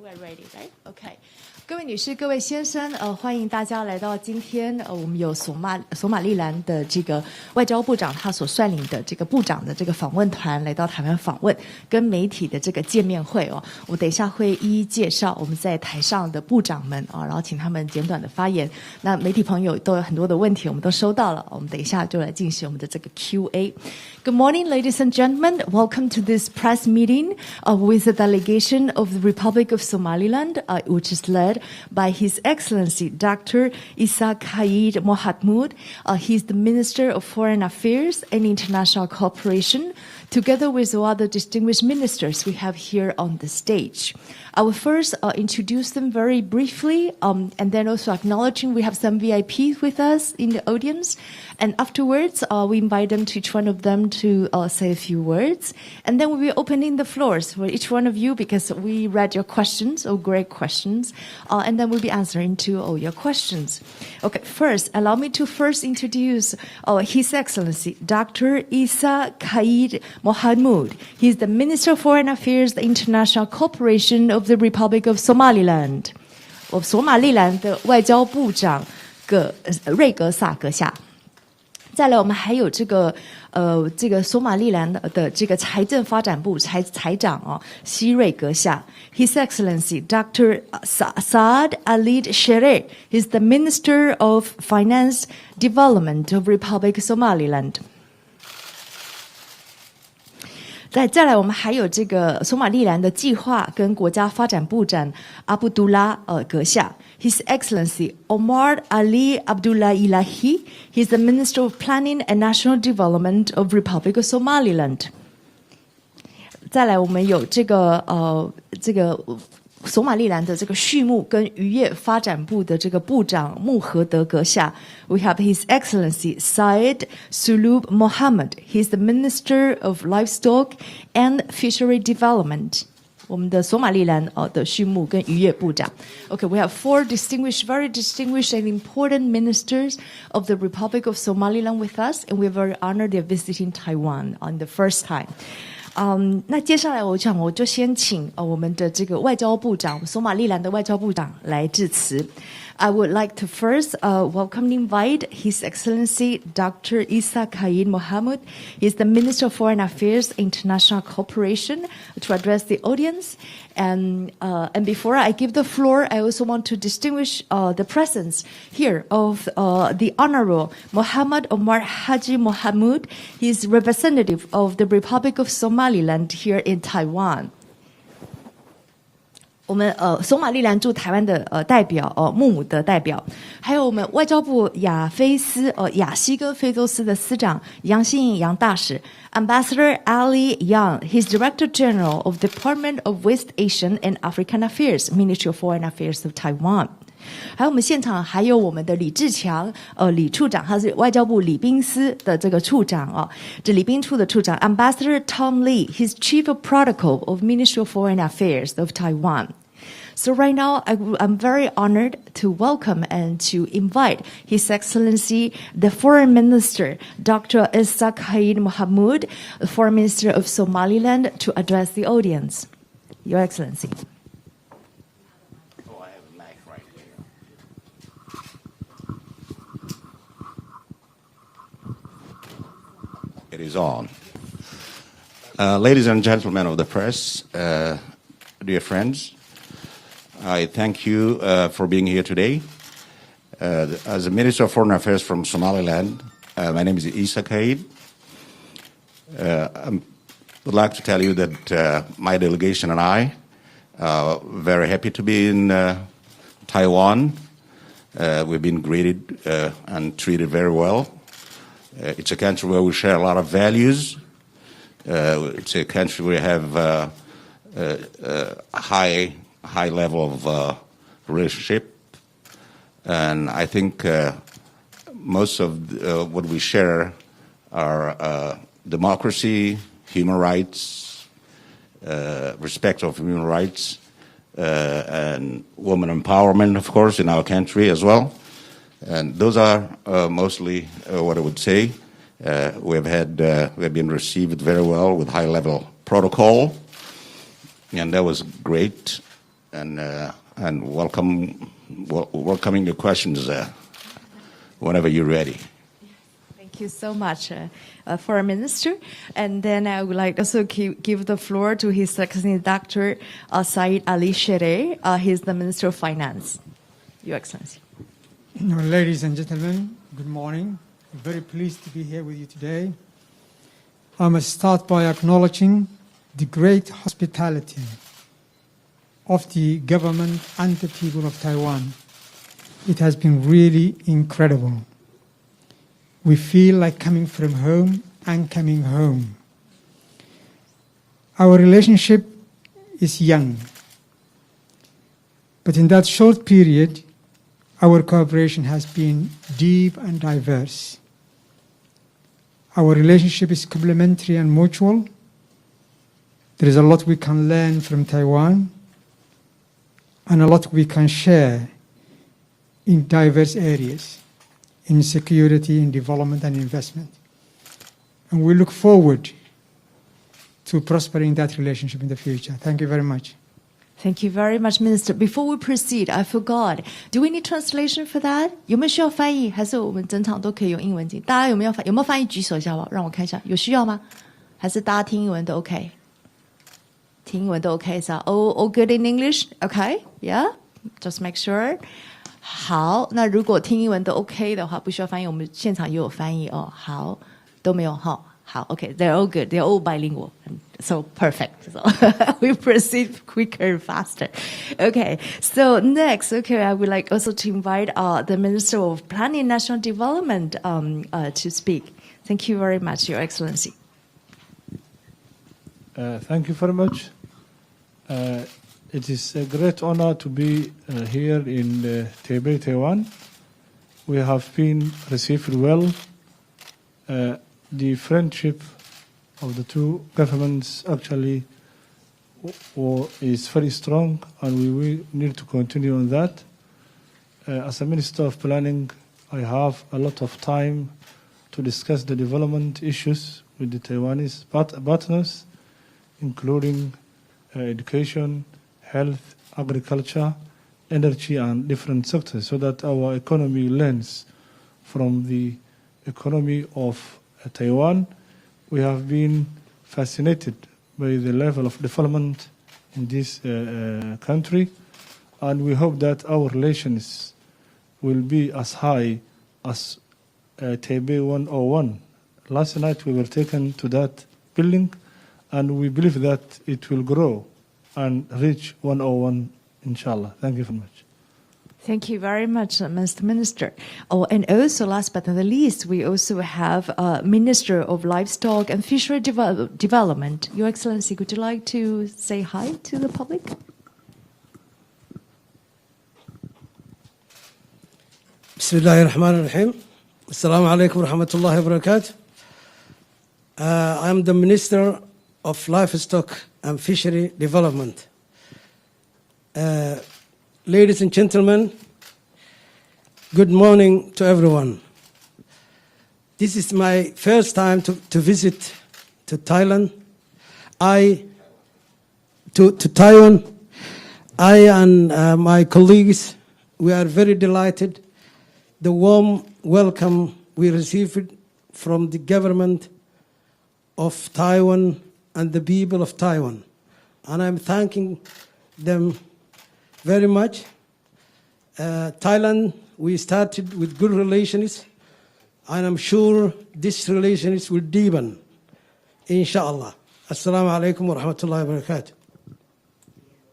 We're ready, right? Okay. 各位女士、各位先生，欢迎大家来到今天，我们有索马利兰的这个外交部长他所率领的这个部长的这个访问团来到台湾访问，跟媒体的这个见面会哦。我等一下会一一介绍我们在台上的部长们啊，然后请他们简短的发言。那媒体朋友都有很多的问题，我们都收到了，我们等一下就来进行我们的这个 Q&A。Good morning, ladies and gentlemen. Welcome to this press meeting with the delegation of the Republic of Somaliland, which is led by His Excellency Dr. Isa Khalid Mohamud. He's the Minister of Foreign Affairs and International Cooperation, together with other distinguished ministers we have here on the stage. I will first introduce them very briefly, and then also acknowledging we have some VIPs with us in the audience. And afterwards, we invite them to each one of them to say a few words. And then we'll be opening the floors for each one of you because we read your questions, great questions. And then we'll be answering to all your questions. Okay, first, allow me to first introduce His Excellency Dr. Isa Khalid Mohamud. He's the Minister of Foreign Affairs and International Cooperation of the Republic of Somaliland. 索马利兰的外交部长瑞格萨阁下。再来，我们还有这个索马利兰的这个财政发展部财长希瑞阁下 ，His Excellency Dr. Saad Alid Shereh, he's the Minister of Finance Development of Republic of Somaliland. 再来，我们还有这个索马利兰的计划跟国家发展部长阿卜杜拉阁下 ，His Excellency Omar Ali Abdullah Ilahi, he's the Minister of Planning and National Development of Republic of Somaliland. 再来，我们有这个索马利兰的这个畜牧跟渔业发展部的这个部长穆合德阁下 ，We have His Excellency Syed Sulub Mohammed. He's the Minister of Livestock and Fishery Development. 我们的索马利兰的畜牧跟渔业部长。Okay, we have four very distinguished and important ministers of the Republic of Somaliland with us, and we're very honored they're visiting Taiwan on the first time. 那接下来我就先请我们的这个外交部长，索马利兰的外交部长来致辞。I would like to first welcome and invite His Excellency Dr. Isa Khalid Mohamud. He's the Minister of Foreign Affairs and International Cooperation to address the audience. And before I give the floor, I also want to distinguish the presence here of the Honorable Muhammad Omar Haji Mohamud. He's representative of the Republic of Somaliland here in Taiwan. 我们索马利兰驻台湾的代表穆姆的代表，还有我们外交部亚西跟非洲司的司长杨新颖杨大使 Ambassador Ali Yang, he's Director General of Department of West Asian and African Affairs, Ministry of Foreign Affairs of Taiwan. 还有我们现场还有我们的李志强李处长，他是外交部礼宾司的这个处长这礼宾处的处长 Ambassador Tom Lee, he's Chief of Protocol of Ministry of Foreign Affairs of Taiwan. So right now, I'm very honored to welcome and to invite His Excellency, the Foreign Minister, Dr. Isa Khalid Mohamud, the Foreign Minister of Somaliland, to address the audience. Your Excellency. Oh, I have a mic right here. It is on. Ladies and gentlemen of the press, dear friends, I thank you for being here today. As a Minister of Foreign Affairs from Somaliland, my name is Isa Khalid. I would like to tell you that my delegation and I are very happy to be in Taiwan. We've been greeted and treated very well. It's a country where we share a lot of values. It's a country where we have high level of relationship, and I think most of what we share are democracy, human rights, respect of human rights, and women empowerment, of course, in our country as well. And those are mostly what I would say. We have been received very well with high-level protocol, and that was great. and welcoming your questions whenever you're ready. Thank you so much for our minister. And then I would like also give the floor to His Excellency Dr. Saeed Ali Shereh. He's the Minister of Finance. Your Excellency. Ladies and gentlemen, good morning. I'm very pleased to be here with you today. I must start by acknowledging the great hospitality of the government and the people of Taiwan. It has been really incredible. We feel like coming from home and coming home. Our relationship is young, but in that short period, our cooperation has been deep and diverse. Our relationship is complementary and mutual. There is a lot we can learn from Taiwan and a lot we can share in diverse areas, in security, in development and investment. And we look forward to prospering that relationship in the future. Thank you very much. Thank you very much, Minister. Before we proceed, I forgot. Do we need translation for that? 有没有需要翻译？还是我们整场都可以用英文讲？大家有没有翻译？举手一下吧，让我看一下。有需要吗？还是大家听英文都 OK？ 听英文都 OK 是吧？ All good in English? OK? Yeah? Just make sure. 好，那如果听英文都 OK 的话，不需要翻译，我们现场也有翻译哦。好，都没有哈。好 OK, they're all good. They're all bilingual. So perfect. So we proceed quicker and faster. Okay, so next, I would like also to invite the Minister of Planning and National Development to speak. Thank you very much, Your Excellency. Thank you very much. It is a great honor to be here in Taipei, Taiwan. We have been received well. The friendship of the two governments actually is very strong, and we will need to continue on that. As a Minister of Planning, I have a lot of time to discuss the development issues with the Taiwanese partners, including education, health, agriculture, energy, and different sectors, so that our economy learns from the economy of Taiwan. We have been fascinated by the level of development in this country, and we hope that our relations will be as high as Taipei 101. Last night we were taken to that building, and we believe that it will grow and reach 101, inshallah. Thank you very much. Thank you very much, Mr. Minister. Oh, and also, last but not the least, we also have Minister of Livestock and Fishery Development. Your Excellency, would you like to say hi to the public? Bismillahirrahmanirrahim. Assalamu alaikum wa rahmatullahi wa barakatuh. I am the Minister of Livestock and Fishery Development. Ladies and gentlemen, good morning to everyone. This is my first time to visit to Thailand. To Taiwan. I and my colleagues, we are very delighted. The warm welcome we received from the government of Taiwan and the people of Taiwan. And I'm thanking them very much. Thailand, we started with good relations, and I'm sure this relations will deepen, inshallah. Assalamu alaikum wa rahmatullahi wa barakatuh.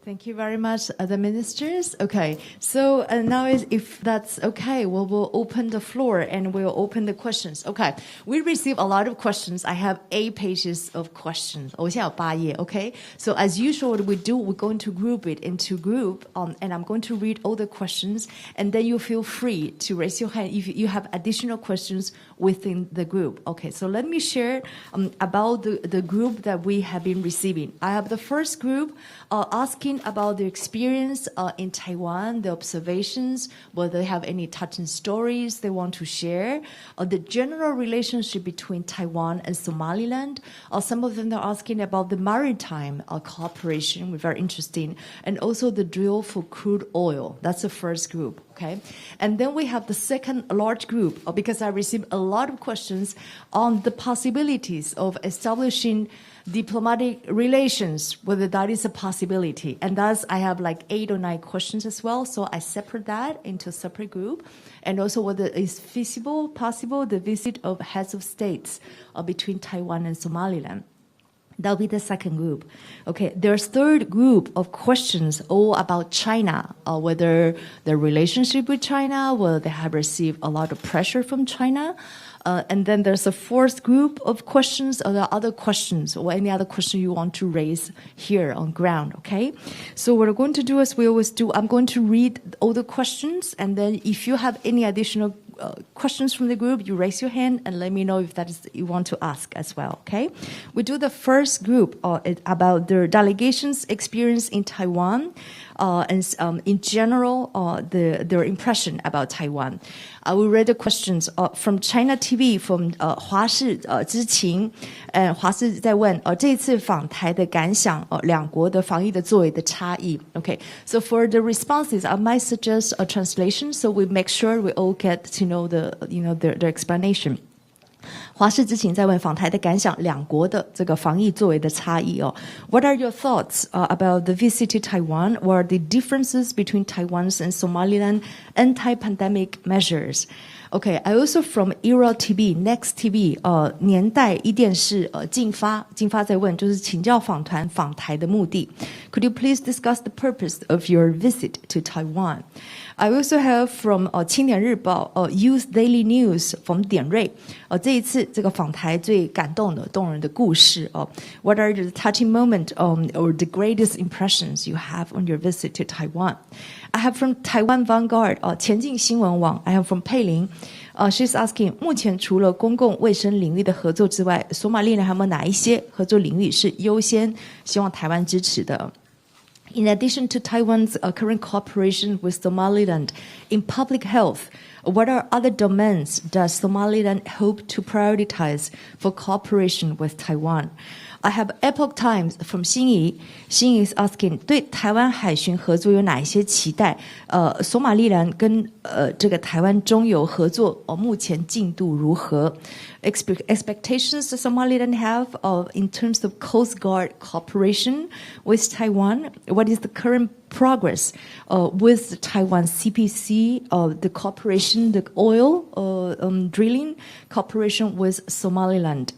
Thank you very much, the ministers. Okay, so now if that's okay, we'll open the floor and we'll open the questions. Okay, we receive a lot of questions. I have 8 pages of questions. Okay, so as usual, what we do, we're going to group it into group, and I'm going to read all the questions, and then you feel free to raise your hand if you have additional questions within the group. Okay, so let me share about the group that we have been receiving. I have the first group asking asking about their experience in Taiwan, the observations, whether they have any touching stories they want to share, the general relationship between Taiwan and Somaliland. Some of them are asking about the maritime cooperation, which are very interesting, and also the drill for crude oil. That's the first group. Okay, and then we have the second large group, because I received a lot of questions on the possibilities of establishing diplomatic relations, whether that is a possibility. And thus, I have like 8 or 9 questions as well. So I separate that into a separate group. And also whether it's feasible, possible, the visit of heads of states between Taiwan and Somaliland. That'll be the second group. Okay, there's third group of questions all about China, whether their relationship with China, whether they have received a lot of pressure from China. And then there's a fourth group of questions, or the other questions, or any other question you want to raise here on ground, okay? So what we're going to do is we always do, I'm going to read all the questions, and then if you have any additional questions from the group, you raise your hand and let me know if that is you want to ask as well, okay? We do the first group about their delegation's experience in Taiwan, and in general, their impression about Taiwan. I will read the questions from China TV, from 华视知情，华视在问这次访台的感想，两国的防疫的作为的差异。Okay, so for the responses, I might suggest a translation, so we make sure we all get to know their explanation. 华视知情在问访台的感想，两国的这个防疫作为的差异哦。What are your thoughts about the visit to Taiwan? What are the differences between Taiwan's and Somaliland anti-pandemic measures? Okay, I also from Era TV, Next TV, 年代一电视进发在问，就是请教访团访台的目的。Could you please discuss the purpose of your visit to Taiwan? I also have from 青年日报Youth Daily News from 点瑞这一次这个访台最感动的动人的故事What are the touching moment or the greatest impressions you have on your visit to Taiwan? I have from Taiwan Vanguard 前进新闻网 I have from 佩玲she's asking 目前除了公共卫生领域的合作之外，索马利兰还有没有哪一些合作领域是优先希望台湾支持的？In addition to Taiwan's current cooperation with Somaliland in public health, what are other domains does Somaliland hope to prioritize for cooperation with Taiwan? I have Epoch Times from 心怡 is asking 对台湾海巡合作有哪一些期待？索马利兰跟这个台湾中游合作目前进度如何？Expectations that Somaliland have in terms of Coast Guard cooperation with Taiwan? What is the current progress with the Taiwan CPC, the cooperation, the oil drilling cooperation with Somaliland?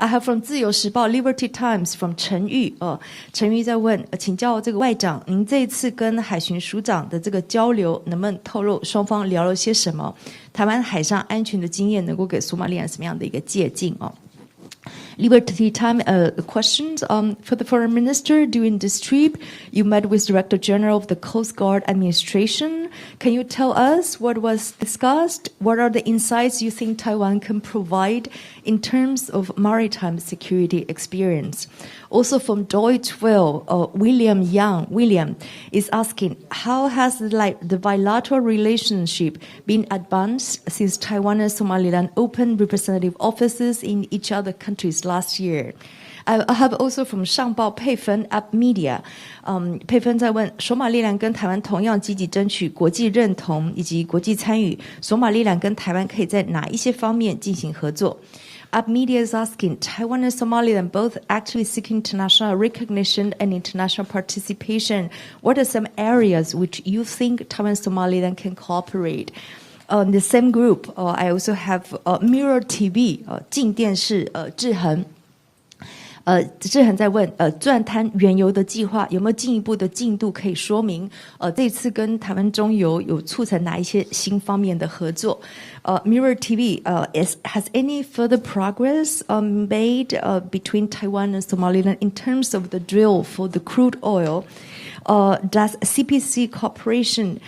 I have from 自由时报 Liberty Times from 陈玉陈玉在问请教这个外长您这一次跟海巡署长的这个交流能不能透露双方聊了些什么台湾海上安全的经验能够给索马利兰什么样的一个借鉴Liberty Time questions for the foreign minister during this trip. You met with Director General of the Coast Guard Administration. Can you tell us what was discussed? What are the insights you think Taiwan can provide in terms of maritime security experience? Also from Deutsche Welle, William is asking, how has the bilateral relationship been advanced since Taiwan and Somaliland opened representative offices in each other countries last year? I have also from 上报佩芬 App Media, 佩芬在问索马利兰跟台湾同样积极争取国际认同以及国际参与，索马利兰跟台湾可以在哪一些方面进行合作？App Media is asking, Taiwan and Somaliland both actually seek international recognition and international participation. What are some areas which you think Taiwan and Somaliland can cooperate? In the same group, I also have Mirror TV, 镜电视志恒志恒在问钻滩原油的计划有没有进一步的进度可以说明这次跟台湾中油有促成哪一些新方面的合作Mirror TV has any further progress made between Taiwan and Somaliland in terms of the drill for the crude oil does CPC Corporation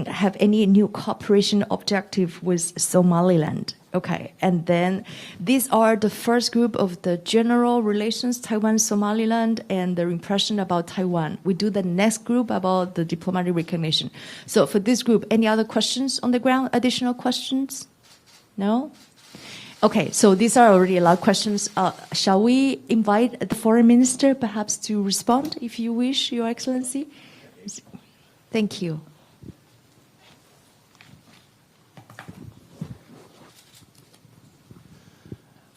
have any new cooperation objective with Somaliland? Okay, and then these are the first group of the general relations, Taiwan, Somaliland, and their impression about Taiwan. We do the next group about the diplomatic recognition. So for this group, any other questions on the ground? Additional questions? No? Okay, so these are already a lot of questions. Shall we invite the foreign minister perhaps to respond, if you wish, Your Excellency? Thank you.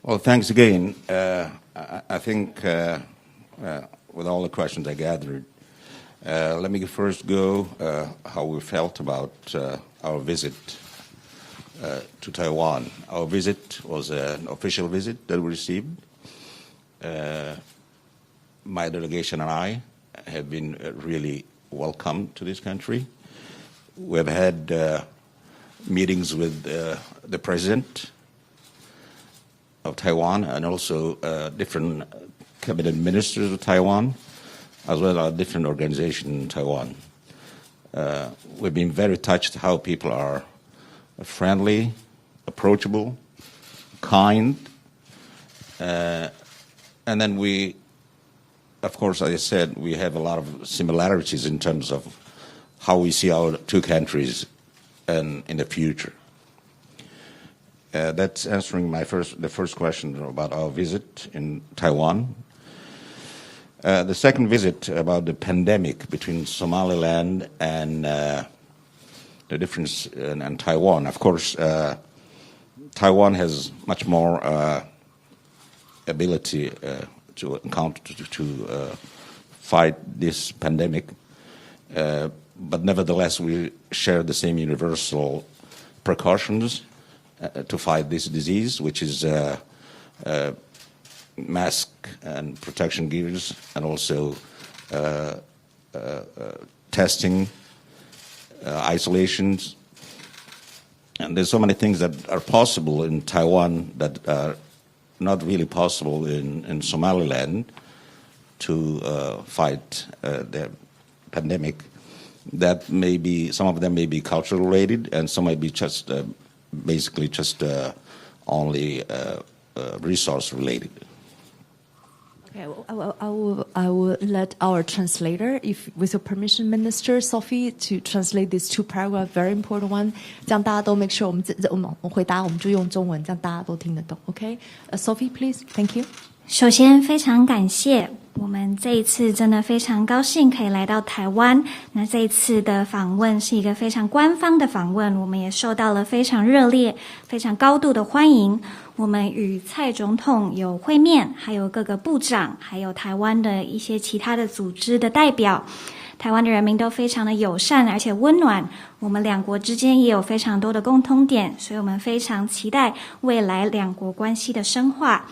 Well, thanks again. I think with all the questions I gathered, let me first go how we felt about our visit to Taiwan. Our visit was an official visit that we received. My delegation and I have been really welcomed to this country. We have had meetings with the president of Taiwan and also different cabinet ministers of Taiwan, as well as different organizations in Taiwan. We've been very touched how people are friendly, approachable, kind, and then we, of course, as I said, we have a lot of similarities in terms of how we see our two countries in the future. That's answering the first question about our visit in Taiwan. The second visit about the pandemic between Somaliland and the difference in Taiwan. Of course, Taiwan has much more ability to encounter to fight this pandemic, but nevertheless, we share the same universal precautions to fight this disease, which is mask and protection gears, and also testing, isolations. And there's so many things that are possible in Taiwan that are not really possible in Somaliland to fight the pandemic. That may be, some of them may be cultural related, and some may be just basically just only resource related. Okay, I will let our translator, if with your permission, Minister Sophie, to translate these two paragraphs, very important one. 这样大家都 make sure 我们回答我们就用中文，这样大家都听得懂。Okay, Sophie, please, thank you. 首先非常感谢，我们这一次真的非常高兴可以来到台湾。那这一次的访问是一个非常官方的访问，我们也受到了非常热烈、非常高度的欢迎。我们与蔡总统有会面，还有各个部长，还有台湾的一些其他的组织的代表。台湾的人民都非常的友善而且温暖，我们两国之间也有非常多的共通点，所以我们非常期待未来两国关系的深化。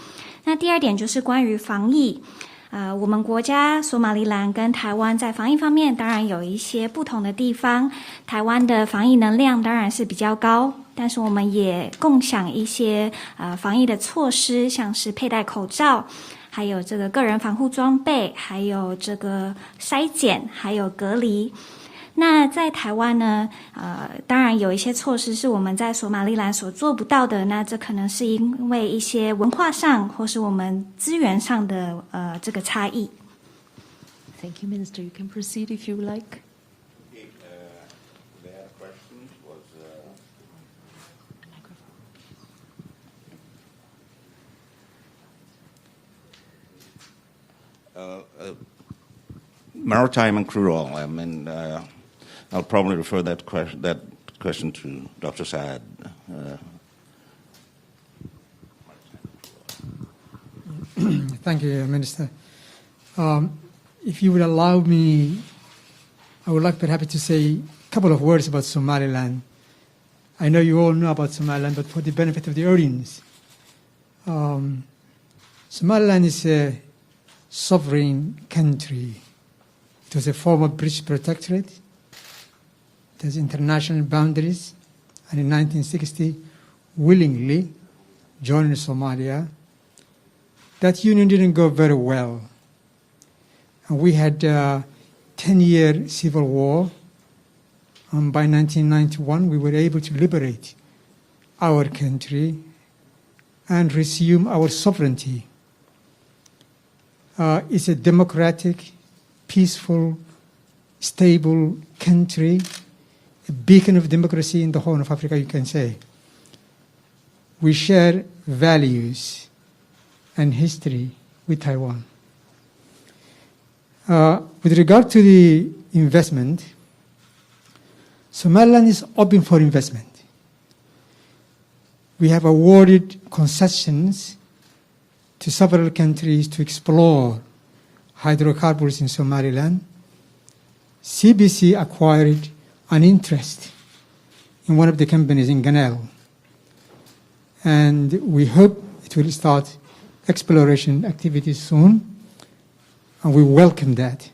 那第二点就是关于防疫，我们国家索马利兰跟台湾在防疫方面当然有一些不同的地方，台湾的防疫能量当然是比较高，但是我们也共享一些防疫的措施，像是佩戴口罩，还有这个个人防护装备，还有这个筛检，还有隔离。那在台湾呢，当然有一些措施是我们在索马利兰所做不到的，那这可能是因为一些文化上或是我们资源上的这个差异。Thank you, Minister. You can proceed if you like. Okay, the other question was maritime and crude oil. I mean, I'll probably refer that question to Dr. Saad. Thank you, Minister. If you would allow me, I would like perhaps to say a couple of words about Somaliland. I know you all know about Somaliland, but for the benefit of the audience, Somaliland is a sovereign country. It was a former British protectorate. It has international boundaries, and in 1960, willingly joined Somalia. That union didn't go very well. And we had 10-year civil war. By 1991, we were able to liberate our country and resume our sovereignty. It's a democratic, peaceful, stable country, a beacon of democracy in the Horn of Africa, you can say. We share values and history with Taiwan. With regard to the investment, Somaliland is open for investment. We have awarded concessions to several countries to explore hydrocarbons in Somaliland. CBC acquired an interest in one of the companies in Ganel, and we hope it will start exploration activities soon, and we welcome that.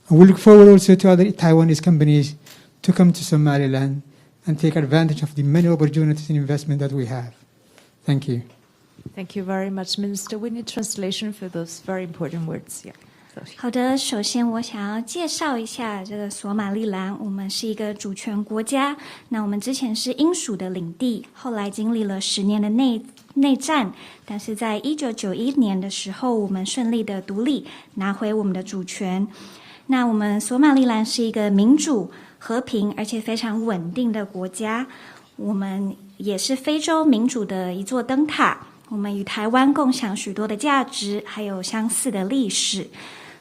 And we look forward also to other Taiwanese companies to come to Somaliland and take advantage of the many opportunities in investment that we have. Thank you. Thank you very much, Minister. We need translation for those very important words. Yeah. 好的，首先我想要介绍一下这个索马利兰，我们是一个主权国家。那我们之前是英属的领地，后来经历了10年的内战，但是在1991年的时候，我们顺利的独立，拿回我们的主权。那我们索马利兰是一个民主、和平而且非常稳定的国家，我们也是非洲民主的一座灯塔。我们与台湾共享许多的价值，还有相似的历史。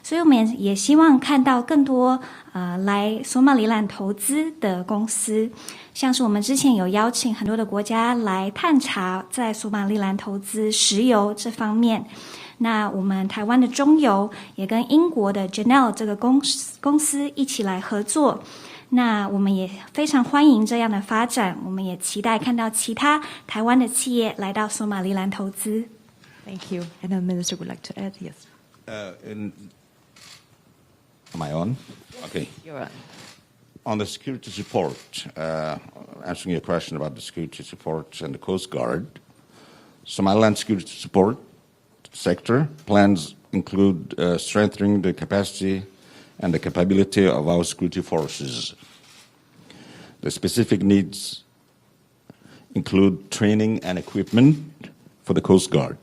所以我们也希望看到更多来索马利兰投资的公司，像是我们之前有邀请很多的国家来探查在索马利兰投资石油这方面。那我们台湾的中油也跟英国的 Janel 这个公司一起来合作。那我们也非常欢迎这样的发展，我们也期待看到其他台湾的企业来到索马利兰投资。Thank you. And the Minister would like to add, yes. Am I on? Okay. You're on. On the security support, answering your question about the security support and the Coast Guard, Somaliland security support sector plans include strengthening the capacity and the capability of our security forces. The specific needs include training and equipment for the Coast Guard.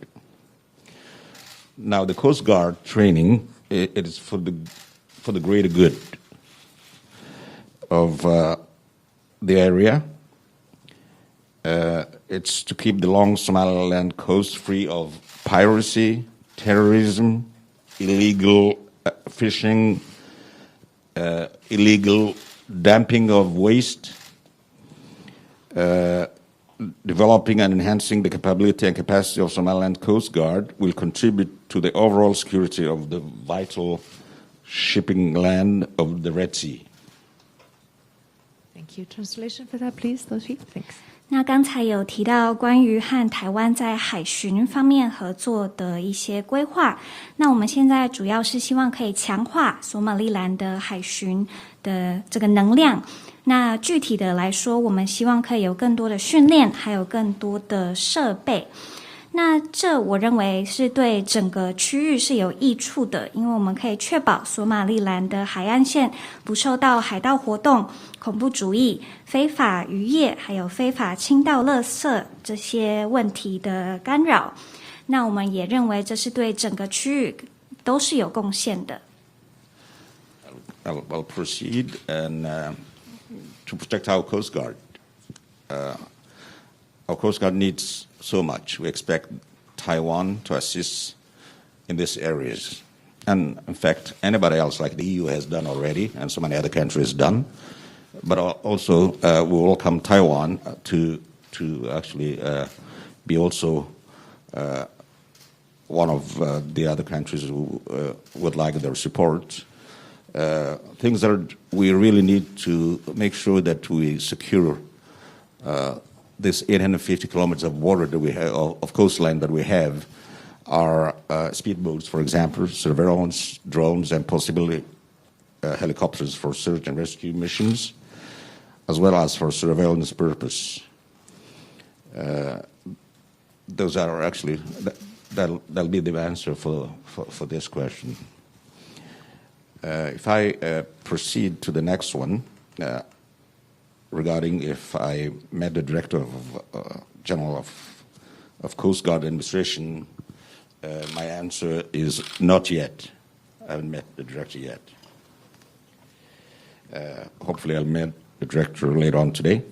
Now, the Coast Guard training, it is for the greater good of the area. It's to keep the long Somaliland coast free of piracy, terrorism, illegal fishing, illegal dumping of waste, developing and enhancing the capability and capacity of Somaliland Coast Guard will contribute to the overall security of the vital shipping land of the Red Sea. Thank you. Translation for that, please, Toshi. Thanks. 那刚才有提到关于和台湾在海巡方面合作的一些规划，那我们现在主要是希望可以强化索马利兰的海巡的这个能量。那具体的来说，我们希望可以有更多的训练，还有更多的设备。那这我认为是对整个区域是有益处的，因为我们可以确保索马利兰的海岸线不受到海盗活动、恐怖主义、非法渔业还有非法倾倒垃圾这些问题的干扰。那我们也认为这是对整个区域都是有贡献的。I'll proceed and to protect our Coast Guard. Our Coast Guard needs so much. We expect Taiwan to assist in these areas. And in fact, anybody else like the EU has done already, and so many other countries done. But also, we welcome Taiwan to actually be also one of the other countries who would like their support. Things that we really need to make sure that we secure this 850 kilometers of water that we have, of coastline that we have, are speedboats, for example, surveillance, drones, and possibly helicopters for search and rescue missions, as well as for surveillance purpose. Those are actually, that'll be the answer for this question. If I proceed to the next one, regarding if I met the Director General of Coast Guard Administration, my answer is not yet. I haven't met the Director yet. Hopefully I'll meet the Director later on today.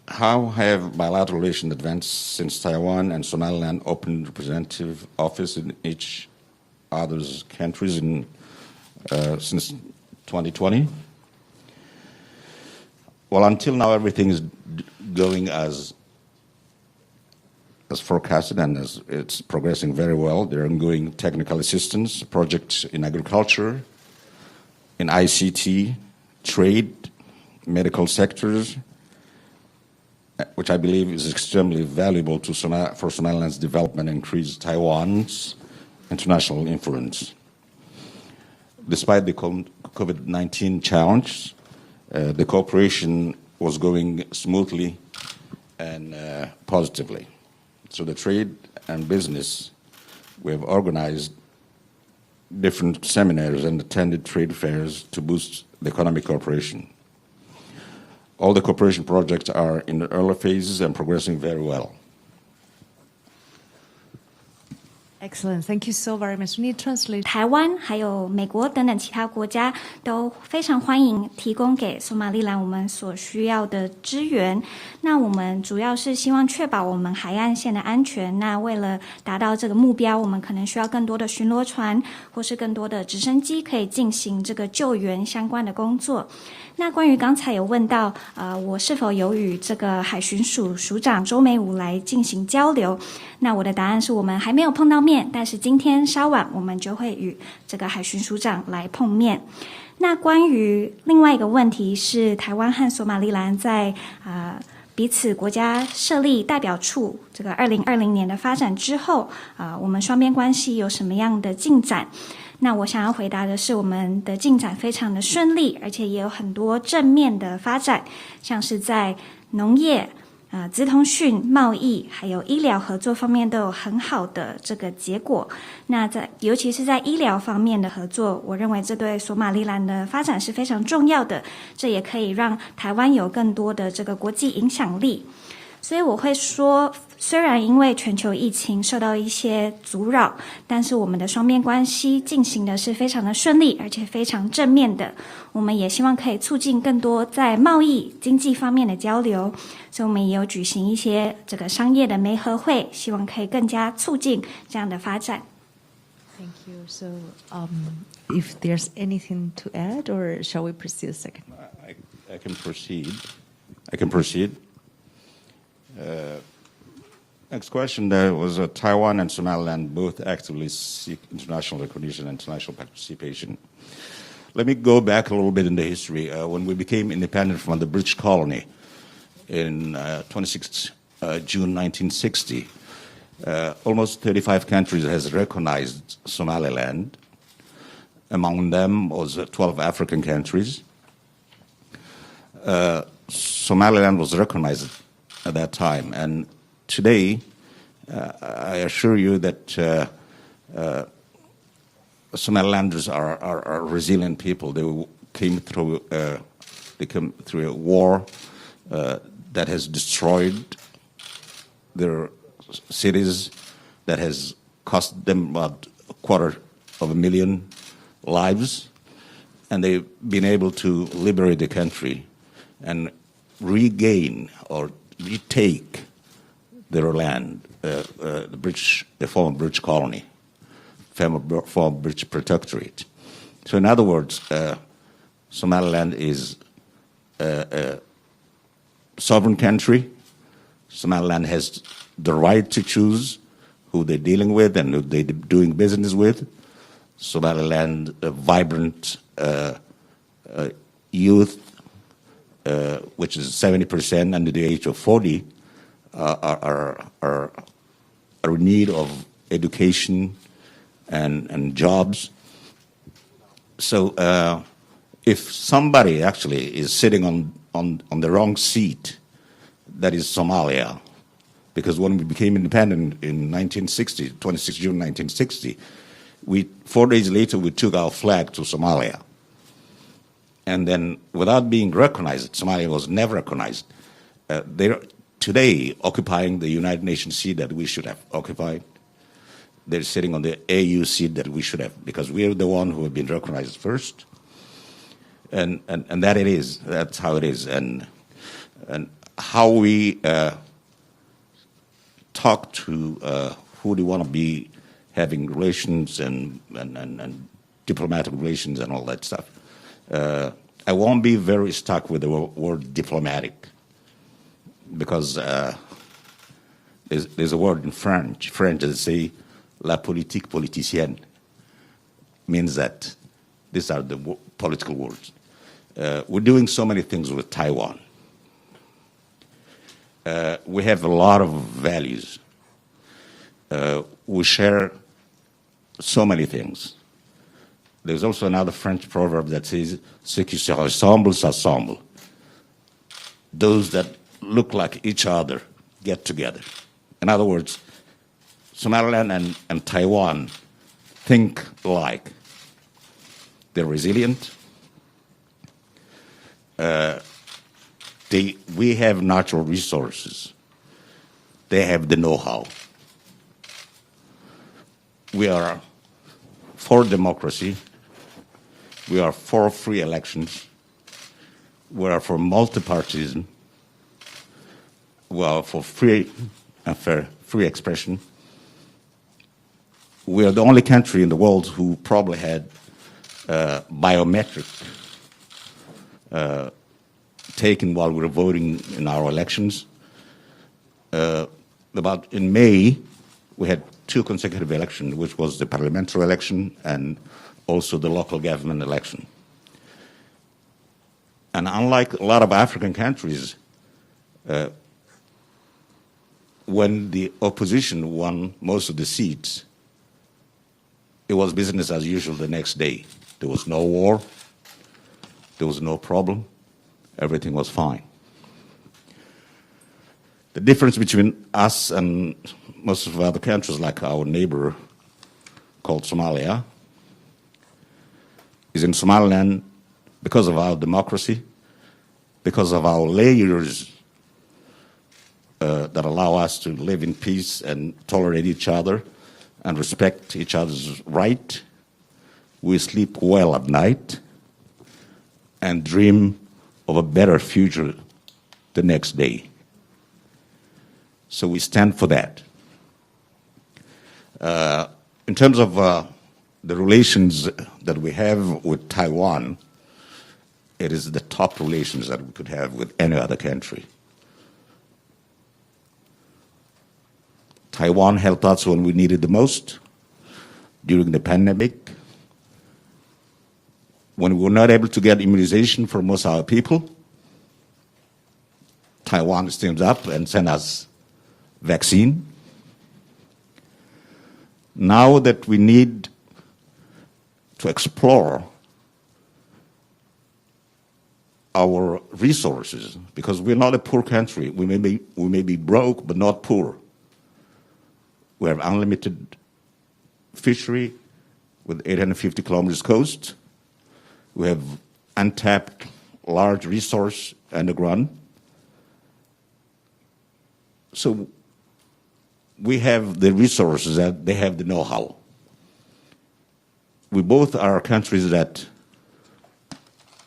How have bilateral relations advanced since Taiwan and Somaliland opened representative office in each other's countries since 2020? Well, until now, everything is going as forecasted, and it's progressing very well. There are ongoing technical assistance projects in agriculture, in ICT, trade, medical sectors, which I believe is extremely valuable for Somaliland's development and increase Taiwan's international influence. Despite the COVID-19 challenge, the cooperation was going smoothly and positively. So the trade and business, we have organized different seminars and attended trade fairs to boost the economic cooperation. All the cooperation projects are in the early phases and progressing very well. Excellent, thank you so very much. Need translate. 台湾还有美国等等其他国家都非常欢迎提供给索马利兰我们所需要的支援。那我们主要是希望确保我们海岸线的安全。那为了达到这个目标，我们可能需要更多的巡逻船或是更多的直升机可以进行这个救援相关的工作。那关于刚才有问到，我是否有与这个海巡署署长周美武来进行交流？那我的答案是我们还没有碰到面，但是今天稍晚我们就会与这个海巡署长来碰面。那关于另外一个问题是，台湾和索马利兰在彼此国家设立代表处，这个2020年的发展之后，我们双边关系有什么样的进展？那我想要回答的是，我们的进展非常的顺利，而且也有很多正面的发展，像是在农业、资通讯、贸易还有医疗合作方面都有很好的这个结果。那尤其是在医疗方面的合作，我认为这对索马利兰的发展是非常重要的，这也可以让台湾有更多的这个国际影响力。所以我会说，虽然因为全球疫情受到一些阻扰，但是我们的双边关系进行的是非常的顺利，而且非常正面的。我们也希望可以促进更多在贸易、经济方面的交流，所以我们也有举行一些这个商业的媒合会，希望可以更加促进这样的发展。Thank you. So, if there's anything to add, or shall we proceed a second? I can proceed. Next question, there was Taiwan and Somaliland both actively seek international recognition and international participation. Let me go back a little bit in the history. When we became independent from the British colony in 26 June 1960, almost 35 countries has recognized Somaliland. Among them was 12 African countries. Somaliland was recognized at that time, and today I assure you that Somalilanders are resilient people. They came through a war that has destroyed their cities, that has cost them about 250,000 lives, and they've been able to liberate the country and regain or retake their land, the former British colony, former British protectorate. So in other words, Somaliland is a sovereign country. Somaliland has the right to choose who they're dealing with and who they're doing business with. Somaliland, a vibrant youth, which is 70% under the age of 40, are in need of education and jobs. So if somebody actually is sitting on the wrong seat, that is Somalia, Because when we became independent in 1960, 26 June 1960, 4 days later we took our flag to Somalia. And then without being recognized, Somalia was never recognized. They're today occupying the United Nations seat that we should have occupied. They're sitting on the AU seat that we should have, because we're the one who have been recognized first. And that it is. That's how it is. And how we talk to who do want to be having relations and diplomatic relations and all that stuff. I won't be very stuck with the word diplomatic, because there's a word in French that say la politique politicienne, means that these are the political words. We're doing so many things with Taiwan. We have a lot of values. We share so many things. There's also another French proverb that says, "Ceux qui se ressemblent s'assemblent." Those that look like each other get together. In other words, Somaliland and Taiwan think alike. They're resilient. We have natural resources. They have the know-how. We are for democracy. We are for free elections. We are for multipartyism. We are for free and fair free expression. We are the only country in the world who probably had biometric taken while we were voting in our elections. In May, we had 2 consecutive elections, which was the parliamentary election and also the local government election. And unlike a lot of African countries, when the opposition won most of the seats, it was business as usual the next day. There was no war. There was no problem. Everything was fine. The difference between us and most of the other countries, like our neighbor called Somalia, is in Somaliland, because of our democracy, because of our layers that allow us to live in peace and tolerate each other and respect each other's right, we sleep well at night and dream of a better future the next day. So we stand for that. In terms of the relations that we have with Taiwan, it is the top relations that we could have with any other country. Taiwan helped us when we needed the most during the pandemic. When we were not able to get immunization for most of our people, Taiwan steams up and sent us vaccine. Now that we need to explore our resources, because we're not a poor country. We may be broke, but not poor. We have unlimited fishery with 850 kilometers coast. We have untapped large resource underground. So we have the resources, that they have the know-how. We both are countries that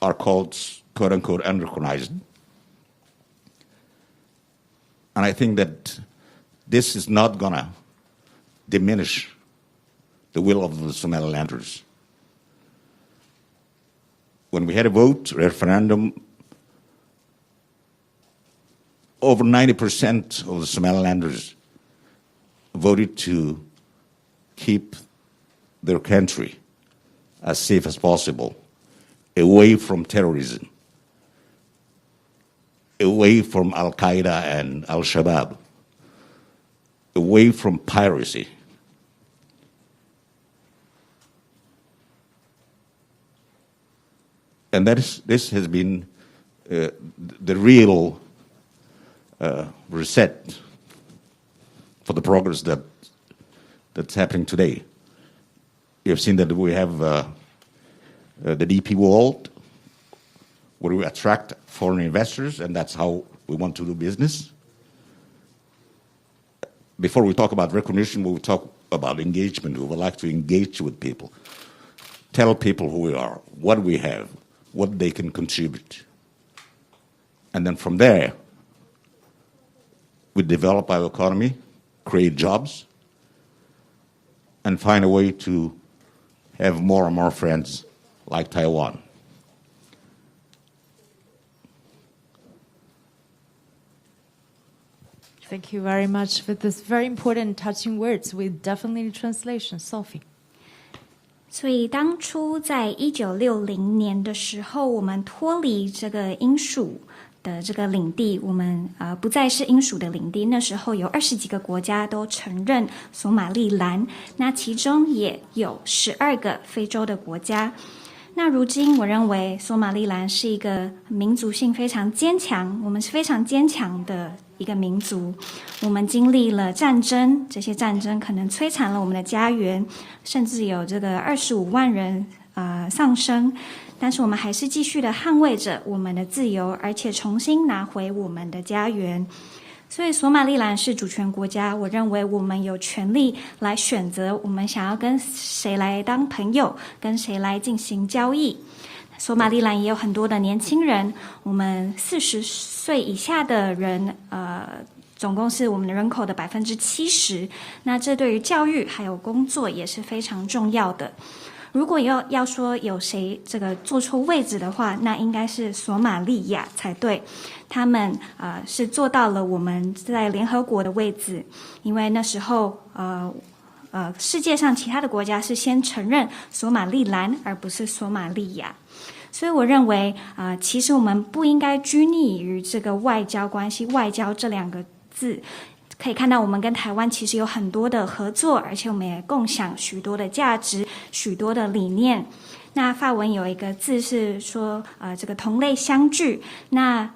are called, quote-unquote, unrecognized. And I think that this is not going to diminish the will of the Somalilanders. When we had a vote, referendum, over 90% of the Somalilanders voted to keep their country as safe as possible, away from terrorism, away from Al-Qaeda and Al-Shabaab, away from piracy. And this has been the real reset for the progress that's happening today. You've seen that we have the DP World, where we attract foreign investors, and that's how we want to do business. Before we talk about recognition, we will talk about engagement. We would like to engage with people, tell people who we are, what we have, what they can contribute. And then from there, we develop our economy, create jobs, and find a way to have more and more friends like Taiwan. Thank you very much for this very important touching words. We definitely need translation. Sophie. 所以当初在1960年的时候，我们脱离这个英属的这个领地，我们不再是英属的领地。那时候有20几个国家都承认索马利兰，那其中也有12个非洲的国家。那如今我认为索马利兰是一个民族性非常坚强，我们是非常坚强的一个民族。我们经历了战争，这些战争可能摧残了我们的家园，甚至有这个25万人丧生，但是我们还是继续的捍卫着我们的自由，而且重新拿回我们的家园。所以索马利兰是主权国家，我认为我们有权利来选择我们想要跟谁来当朋友，跟谁来进行交易。索马利兰也有很多的年轻人，我们40岁以下的人总共是我们的人口的70%，那这对于教育还有工作也是非常重要的。如果要说有谁这个坐错位置的话，那应该是索马利亚才对。他们是坐到了我们在联合国的位置，因为那时候世界上其他的国家是先承认索马利兰，而不是索马利亚。所以我认为其实我们不应该拘泥于这个外交关系，外交这2个字。可以看到我们跟台湾其实有很多的合作，而且我们也共享许多的价值，许多的理念。那法文有一个字是说这个同类相聚，那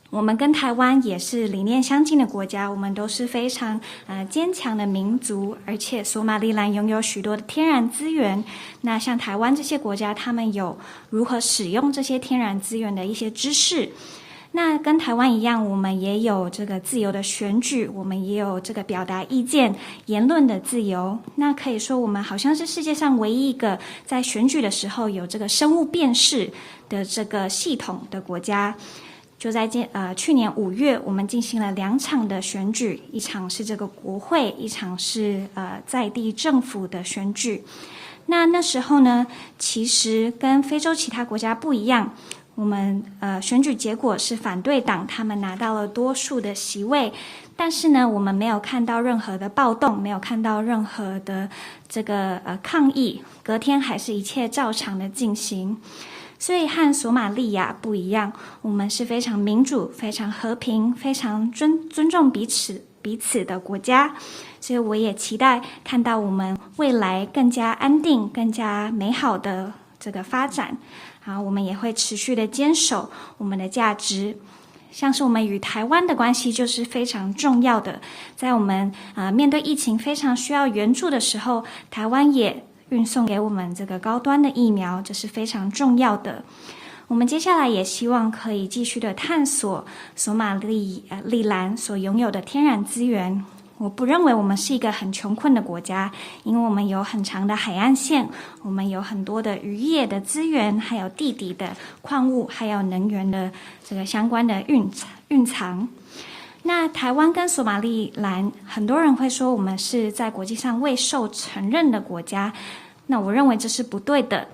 我们跟台湾也是理念相近的国家，我们都是非常坚强的民族，而且索马利兰拥有许多的天然资源。那像台湾这些国家，他们有如何使用这些天然资源的一些知识。那跟台湾一样，我们也有这个自由的选举，我们也有这个表达意见、言论的自由。那可以说，我们好像是世界上唯一一个在选举的时候有这个生物辨识的这个系统的国家。就在去年5月，我们进行了2场的选举，一场是这个国会，一场是在地政府的选举。那时候呢，其实跟非洲其他国家不一样。我们选举结果是反对党他们拿到了多数的席位，但是呢，我们没有看到任何的暴动，没有看到任何的这个抗议，隔天还是一切照常的进行。所以和索马利亚不一样，我们是非常民主、非常和平、非常尊重彼此的国家。所以我也期待看到我们未来更加安定、更加美好的这个发展。好，我们也会持续的坚守我们的价值，像是我们与台湾的关系就是非常重要的。在我们面对疫情非常需要援助的时候，台湾也运送给我们这个高端的疫苗，这是非常重要的。我们接下来也希望可以继续的探索索马利兰所拥有的天然资源。我不认为我们是一个很穷困的国家，因为我们有很长的海岸线，我们有很多的渔业的资源，还有地底的矿物，还有能源的这个相关的蕴藏。那台湾跟索马利兰，很多人会说我们是在国际上未受承认的国家，那我认为这是不对的。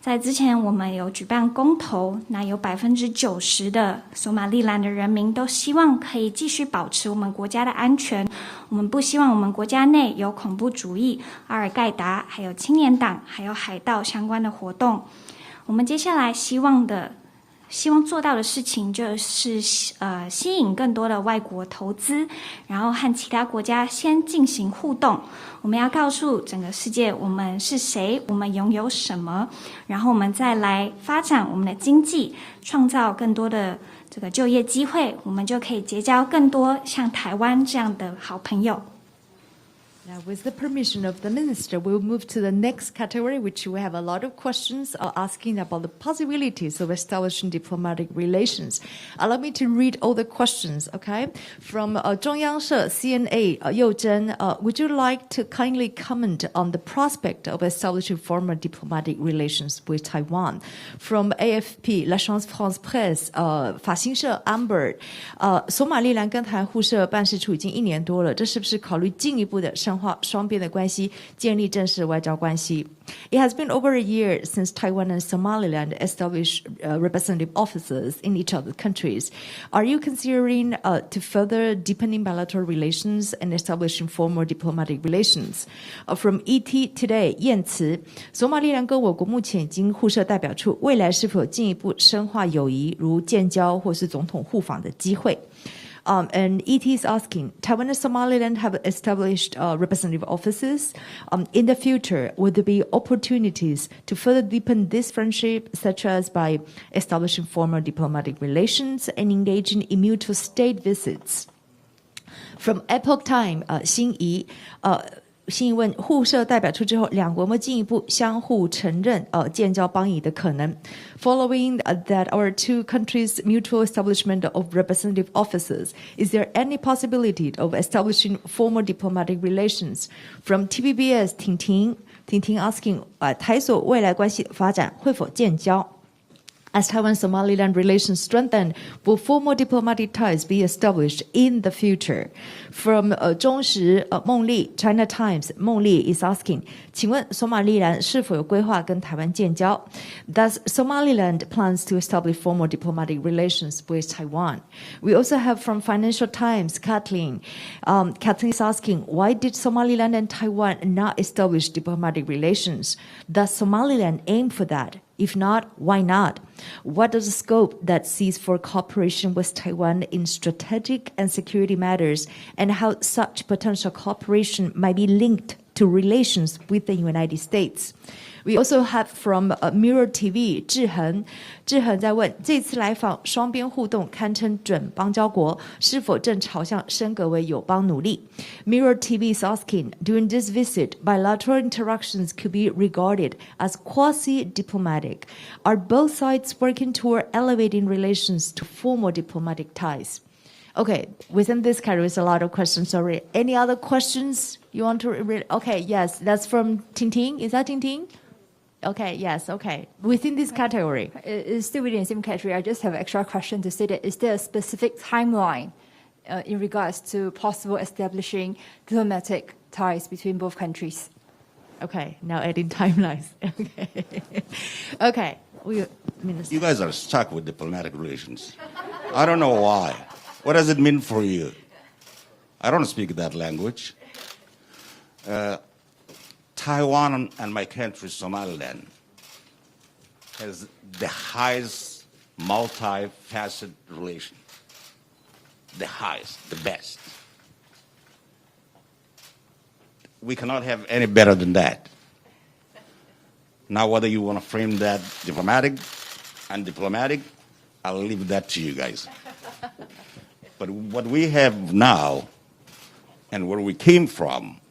在之前我们有举办公投，那有90%的索马利兰的人民都希望可以继续保持我们国家的安全，我们不希望我们国家内有恐怖主义、阿尔盖达、还有青年党、还有海盗相关的活动。我们接下来希望做到的事情就是吸引更多的外国投资，然后和其他国家先进行互动。我们要告诉整个世界我们是谁，我们拥有什么，然后我们再来发展我们的经济，创造更多的这个就业机会，我们就可以结交更多像台湾这样的好朋友。Now, with the permission of the minister, we'll move to the next category, which we have a lot of questions asking about the possibilities of establishing diplomatic relations. Allow me to read all the questions, okay? From 中央社 CNA, You Zhen, would you like to kindly comment on the prospect of establishing formal diplomatic relations with Taiwan? From AFP, La Chance France Presse, 法新社 Amber, 索马利兰跟台湾互设办事处已经1年多了，这是不是考虑进一步的深化双边的关系，建立正式外交关系？ It has been over a year since Taiwan and Somaliland established representative offices in each other's countries. Are you considering to further deepening bilateral relations and establishing formal diplomatic relations? From ET Today, 燕慈，索马利兰跟我国目前已经互设代表处，未来是否有进一步深化友谊，如建交或是总统互访的机会？ And ET is asking, Taiwan and Somaliland have established representative offices. In the future, would there be opportunities to further deepen this friendship, such as by establishing formal diplomatic relations and engaging in mutual state visits? From Epoch Time, 辛怡，新疑问：互设代表处之后，两国有没有进一步相互承认建交邦谊的可能 ？Following that our two countries' mutual establishment of representative offices, is there any possibility of establishing formal diplomatic relations? From TVBS, 婷婷 asking, 台所未来关系的发展会否建交？ As Taiwan-Somaliland relations strengthen, will formal diplomatic ties be established in the future? From 中时孟丽 China Times, 孟丽 is asking, 请问索马利兰是否有规划跟台湾建交 Does Somaliland plans to establish formal diplomatic relations with Taiwan? We also have from Financial Times, Kathleen. Kathleen is asking, why did Somaliland and Taiwan not establish diplomatic relations? Does Somaliland aim for that? If not, why not? What is the scope that sees for cooperation with Taiwan in strategic and security matters, and how such potential cooperation might be linked to relations with the United States? We also have from Mirror TV, 志恒在问，这次来访双边互动堪称准邦交国，是否正朝向升格为友邦努力 ？Mirror TV is asking, during this visit, bilateral interactions could be regarded as quasi-diplomatic. Are both sides working toward elevating relations to formal diplomatic ties? Okay, within this category is a lot of questions already. Any other questions you want to read? Okay, yes, that's from Ting. Is that Ting? Okay, yes, okay. Within this category. It's still within the same category. I just have an extra question to say that is there a specific timeline in regards to possible establishing diplomatic ties between both countries? Okay, now adding timelines. Okay. You guys are stuck with diplomatic relations. I don't know why. What does it mean for you? I don't speak that language. Taiwan and my country, Somaliland, has the highest multifaceted relation. The highest, the best. We cannot have any better than that. Now, whether you want to frame that diplomatic, I'll leave that to you guys. But what we have now, and where we came from,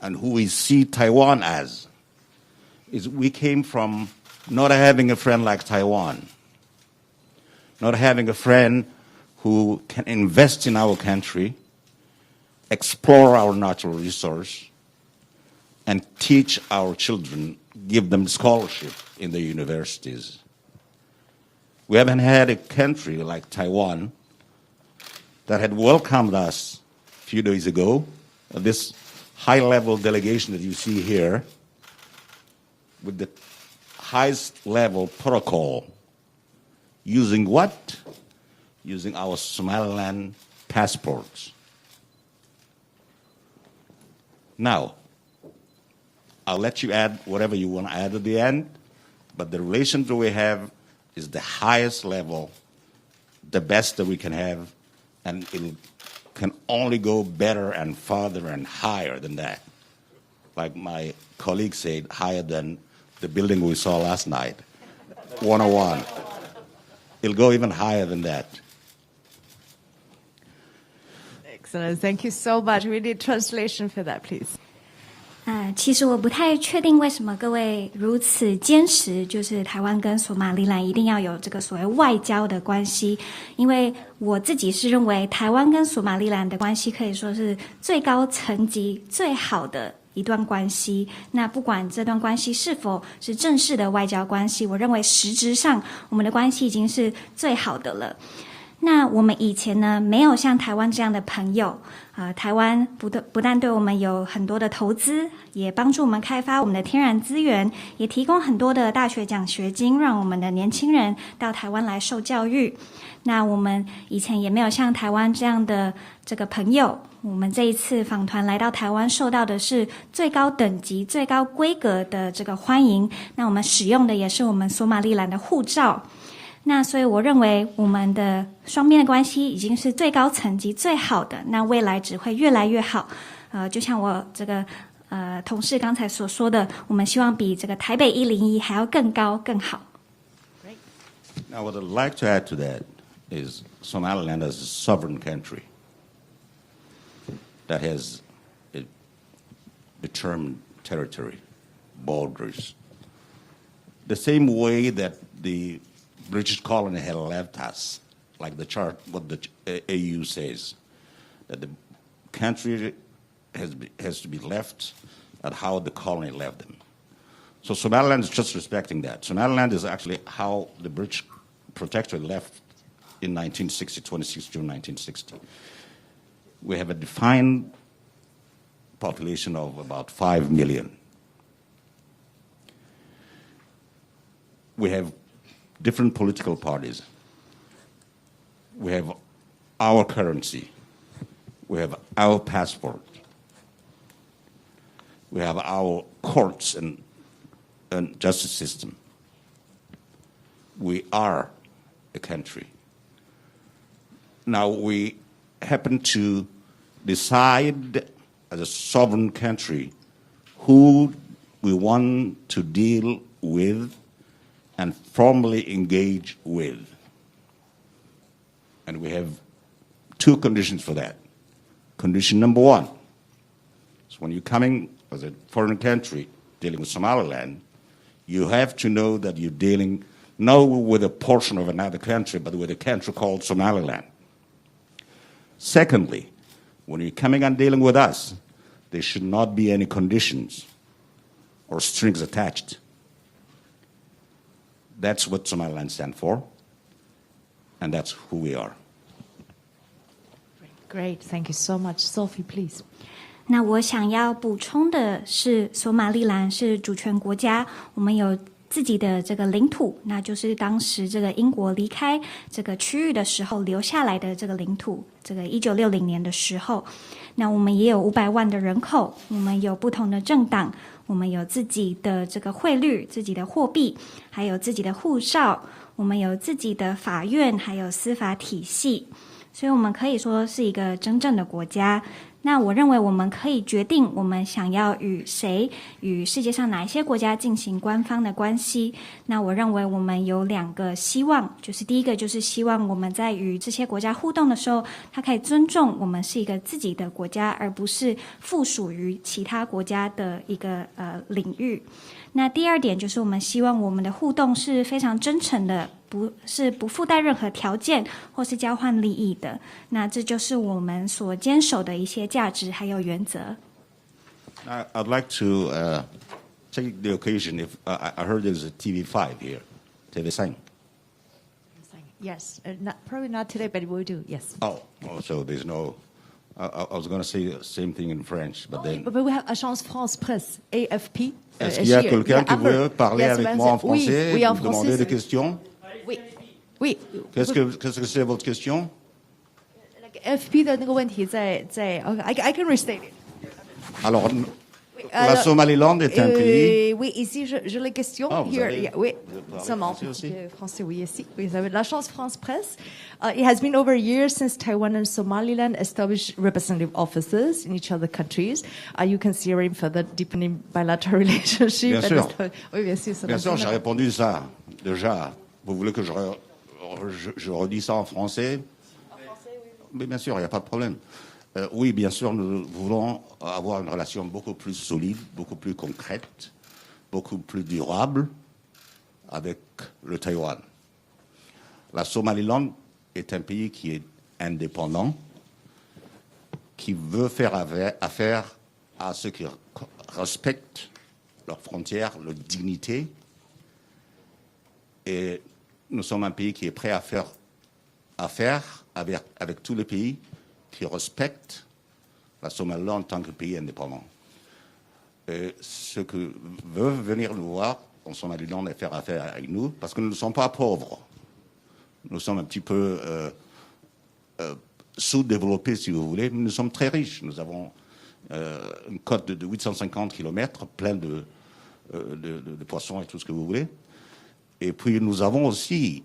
and who we see Taiwan as, is we came from not having a friend like Taiwan, not having a friend who can invest in our country, explore our natural resource, and teach our children, give them scholarship in the universities. We haven't had a country like Taiwan that had welcomed us a few days ago, this high-level delegation that you see here, with the highest level protocol, using what? Using our Somaliland passports. Now, I'll let you add whatever you want to add at the end, but the relation that we have is the highest level, the best that we can have, and it can only go better and farther and higher than that. Like my colleague said, higher than the building we saw last night, 101. It'll go even higher than that. Excellent. Thank you so much. We need translation for that, please. 其实我不太确定为什么各位如此坚持，就是台湾跟索马利兰一定要有这个所谓外交的关系，因为我自己是认为台湾跟索马利兰的关系可以说是最高层级最好的一段关系。那不管这段关系是否是正式的外交关系，我认为实质上我们的关系已经是最好的了。那我们以前呢，没有像台湾这样的朋友，台湾不但对我们有很多的投资，也帮助我们开发我们的天然资源，也提供很多的大学奖学金，让我们的年轻人到台湾来受教育。那我们以前也没有像台湾这样的这个朋友，我们这一次访团来到台湾，受到的是最高等级、最高规格的这个欢迎。那我们使用的也是我们索马利兰的护照。那所以我认为我们的双边的关系已经是最高层级最好的，那未来只会越来越好。就像我这个同事刚才所说的，我们希望比这个台北101还要更高更好。Now, what I'd like to add to that is Somaliland is a sovereign country that has a determined territory, borders. The same way that the British colony had left us, like the chart, what the AU says, that the country has to be left at how the colony left them. So Somaliland is just respecting that. Somaliland is actually how the British protectorate left in 1960, 26 June 1960. We have a defined population of about 5 million. We have different political parties. We have our currency. We have our passport. We have our courts and justice system. We are a country. Now we happen to decide as a sovereign country who we want to deal with and formally engage with. And we have two conditions for that. Condition number one is when you're coming as a foreign country dealing with Somaliland, you have to know that you're dealing not with a portion of another country, but with a country called Somaliland. Secondly, when you're coming and dealing with us, there should not be any conditions or strings attached. That's what Somaliland stands for, and that's who we are. Great, thank you so much. Sophie, please. 那我想要补充的是，索马利兰是主权国家，我们有自己的这个领土，那就是当时这个英国离开这个区域的时候留下来的这个领土。这个1960年的时候，那我们也有500万的人口，我们有不同的政党，我们有自己的这个汇率、自己的货币，还有自己的护照，我们有自己的法院，还有司法体系，所以我们可以说是一个真正的国家。那我认为我们可以决定我们想要与谁、与世界上哪一些国家进行官方的关系。那我认为我们有2个希望，就是第一个就是希望我们在与这些国家互动的时候，它可以尊重我们是一个自己的国家，而不是附属于其他国家的一个领域。那第二点就是我们希望我们的互动是非常真诚的，不附带任何条件或是交换利益的。那这就是我们所坚守的一些价值还有原则。I'd like to take the occasion if I heard there's a TV5 here, TV5. Yes, probably not today, but we do. Yes. Oh, so there's no. I was going to say the same thing in French, but then. But we have Agence France Presse, AFP. Est-ce qu'il y a quelqu'un qui veut parler avec moi en français, oui, en vous demander des questions? Oui. Qu'est-ce que c'est votre question? FP 的那个问题在 I can restate it. Alors, la Somaliland est un pays. Oui, ici, je les questions. Oui, seulement. Français, oui, ici. Oui, l'Agence France Presse. It has been over a year since Taiwan and Somaliland established representative offices in each other countries. Are you considering further deepening bilateral relationship? Bien sûr. Oui, bien sûr. Bien sûr, j'ai répondu ça déjà. Vous voulez que je redis ça en français? En français, oui. Mais bien sûr, il n'y a pas de problème. Oui, bien sûr, nous voulons avoir une relation beaucoup plus solide, beaucoup plus concrète, beaucoup plus durable avec le Taïwan. La Somaliland est un pays qui est indépendant, qui veut faire affaire à ceux qui respectent leurs frontières, leur dignité. Et nous sommes un pays qui est prêt à faire affaire avec tous les pays qui respectent la Somaliland en tant que pays indépendant. Et ceux qui veulent venir nous voir en Somaliland et faire affaire avec nous, parce que nous ne sommes pas pauvres. Nous sommes un petit peu sous-développés, si vous voulez, mais nous sommes très riches. Nous avons une côte de 850 km, plein de poissons et tout ce que vous voulez. Et puis nous avons aussi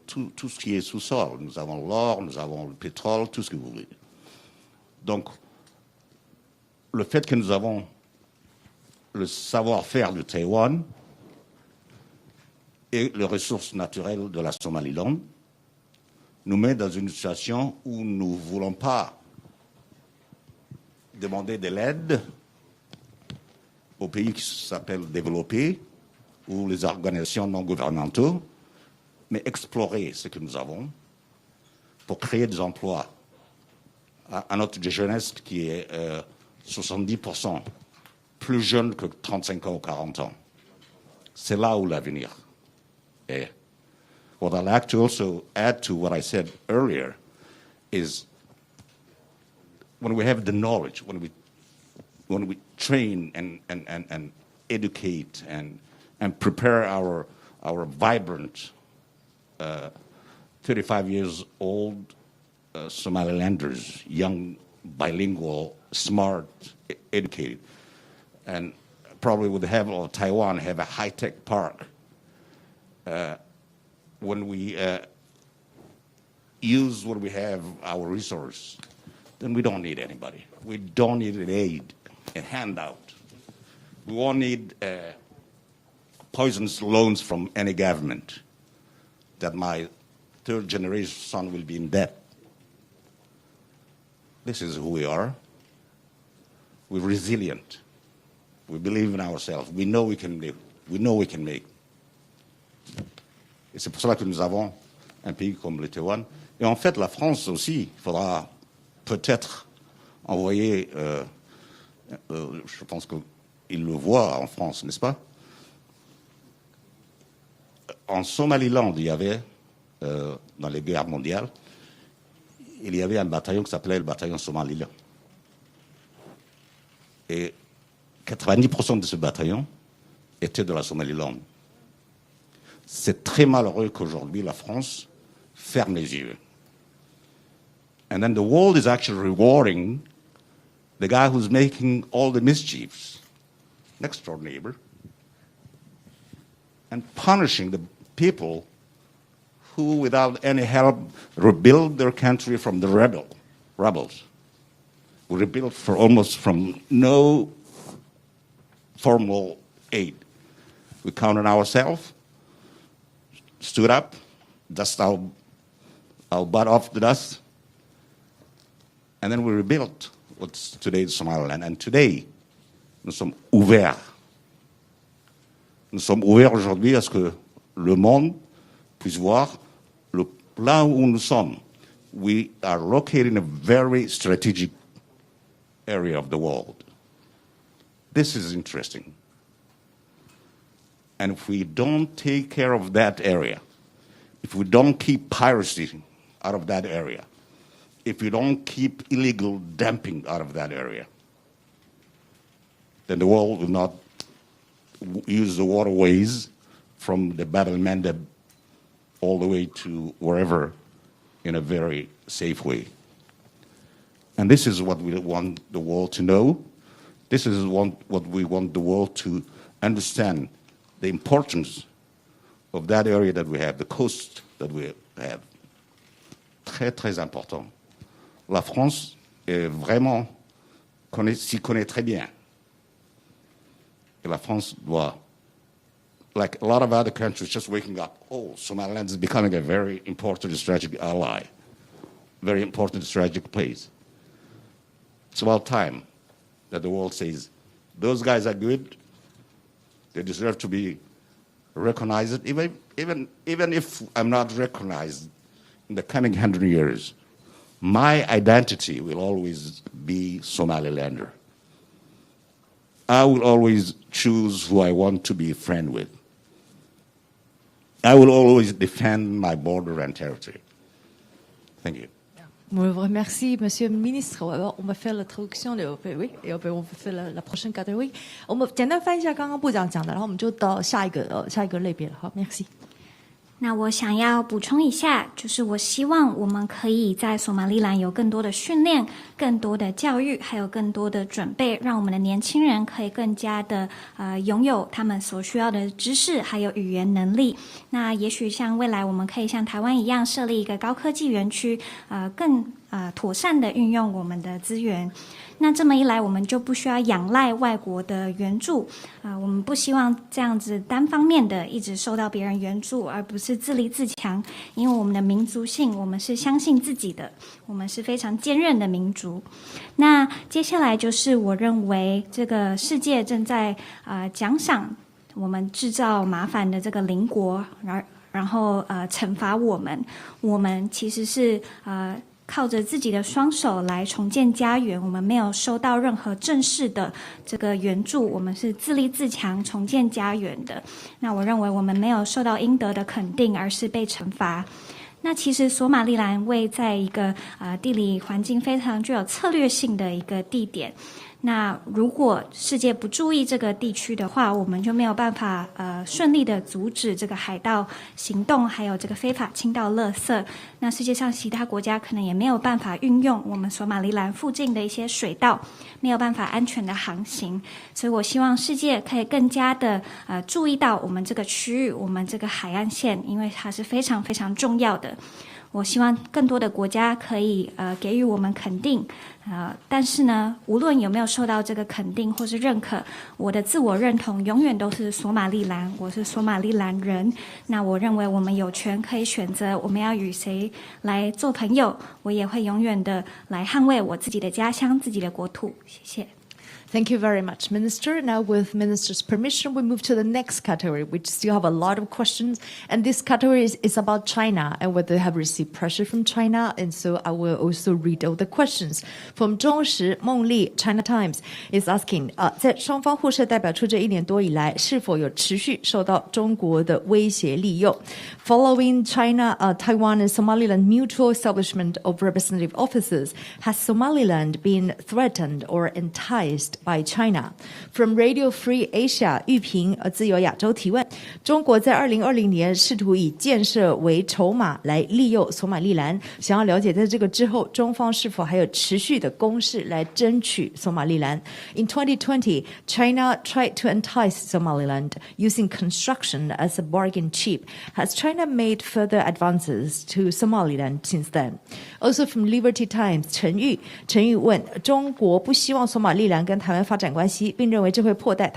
tout ce qui est sous-sol. Nous avons l'or, nous avons le pétrole, tout ce que vous voulez. Donc, le fait que nous avons le savoir-faire du Taïwan et les ressources naturelles de la Somaliland nous met dans une situation où nous ne voulons pas demander de l'aide aux pays qui s'appellent développés ou les organisations non gouvernementales, mais explorer ce que nous avons pour créer des emplois à notre jeunesse qui est 70% plus jeune que 35 ans ou 40 ans. C'est là où l'avenir est. What I'd like to also add to what I said earlier is when we have the knowledge, when we train and educate and prepare our vibrant 35 years old Somalilanders, young, bilingual, smart, educated, and probably would have, or Taiwan have a high-tech park. When we use what we have, our resource, then we don't need anybody. We don't need an aid, a handout. We won't need poisonous loans from any government that my third generation son will be in debt. This is who we are. We're resilient. We believe in ourselves. We know we can live. We know we can make. Et c'est pour cela que nous avons un pays comme le Taïwan. Et en fait, la France aussi, il faudra peut-être envoyer, je pense qu'ils le voient en France, n'est-ce pas? En Somaliland, il y avait, dans les guerres mondiales, il y avait un bataillon qui s'appelait le bataillon Somaliland. Et 90% de ce bataillon était de la Somaliland. C'est très malheureux qu'aujourd'hui la France ferme les yeux. And then the world is actually rewarding the guy who's making all the mischiefs, next door neighbor, and punishing the people who, without any help, rebuild their country from the rebels. We rebuilt almost from no formal aid. We counted ourselves, stood up, dust our butt off the dust, and then we rebuilt what's today Somaliland. And today, nous sommes ouverts. Nous sommes ouverts aujourd'hui à ce que le monde puisse voir là où nous sommes. We are located in a very strategic area of the world. This is interesting. And if we don't take care of that area, if we don't keep piracy out of that area, if we don't keep illegal dumping out of that area, then the world will not use the waterways from the Bab el-Mandeb all the way to wherever in a very safe way. And this is what we want the world to know. This is what we want the world to understand, the importance of that area that we have, the coast that we have. Très, très important. La France est vraiment, s'y connaît très bien. Et la France doit, like a lot of other countries, just waking up, oh, Somaliland is becoming a very important strategic ally, very important strategic place. It's about time that the world says, those guys are good, they deserve to be recognized, even if I'm not recognized in the coming 100 years, my identity will always be Somalilander. I will always choose who I want to be a friend with. I will always defend my border and territory. Thank you. On vous remercie, Monsieur le Ministre. On va faire la traduction de oui, et on va faire la prochaine catégorie. 我们简单翻译一下刚刚部长讲的，然后我们就到下一个类别了。好 ，Merci。那我想要补充一下，就是我希望我们可以在索马利兰有更多的训练、更多的教育，还有更多的准备，让我们的年轻人可以更加的拥有他们所需要的知识，还有语言能力。那也许像未来我们可以像台湾一样设立一个高科技园区，更妥善的运用我们的资源。那这么一来，我们就不需要仰赖外国的援助我们不希望这样子单方面的一直受到别人援助，而不是自立自强。因为我们的民族性，我们是相信自己的，我们是非常坚韧的民族。那接下来就是我认为这个世界正在奖赏我们制造麻烦的这个邻国，然后惩罚我们。我们其实是靠着自己的双手来重建家园，我们没有收到任何正式的这个援助，我们是自立自强重建家园的。那我认为我们没有受到应得的肯定，而是被惩罚。那其实索马利兰位在一个地理环境非常具有策略性的一个地点。那如果世界不注意这个地区的话，我们就没有办法顺利的阻止这个海盗行动，还有这个非法倾倒垃圾。那世界上其他国家可能也没有办法运用我们索马利兰附近的一些水道，没有办法安全的航行。所以我希望世界可以更加的注意到我们这个区域，我们这个海岸线，因为它是非常非常重要的。我希望更多的国家可以给予我们肯定，但是呢，无论有没有受到这个肯定或是认可，我的自我认同永远都是索马利兰，我是索马利兰人。那我认为我们有权可以选择我们要与谁来做朋友，我也会永远的来捍卫我自己的家乡、自己的国土。谢谢。Thank you very much, Minister. Now, with Minister's permission, we move to the next category, which still have a lot of questions. And this category is about China and whether they have received pressure from China. And so I will also read all the questions. From 中时孟丽 China Times is asking, 在双方互设代表处这1年多以来，是否有持续受到中国的威胁利诱 ？Following China, Taiwan and Somaliland mutual establishment of representative offices, has Somaliland been threatened or enticed by China? From Radio Free Asia, 玉萍自由亚洲提问：中国在2020年试图以建设为筹码来利诱索马利兰，想要了解在这个之后，中方是否还有持续的攻势来争取索马利兰 ？In 2020, China tried to entice Somaliland using construction as a bargain chip. Has China made further advances to Somaliland since then? Also from Liberty Times, 陈玉问：中国不希望索马利兰跟台湾发展关系，并认为这会破坏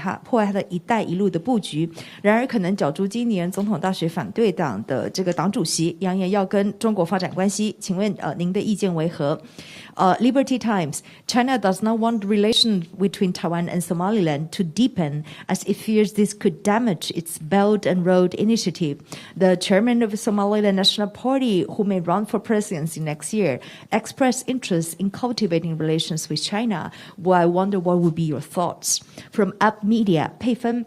他的一带一路的布局。然而可能角逐今年总统大选反对党的这个党主席，扬言要跟中国发展关系。请问您的意见为何？Liberty Times, China does not want relations between Taiwan and Somaliland to deepen, as it fears this could damage its Belt and Road Initiative. The chairman of the Somaliland National Party, who may run for presidency next year, expressed interest in cultivating relations with China. Well, I wonder what would be your thoughts. From Up Media, 佩芬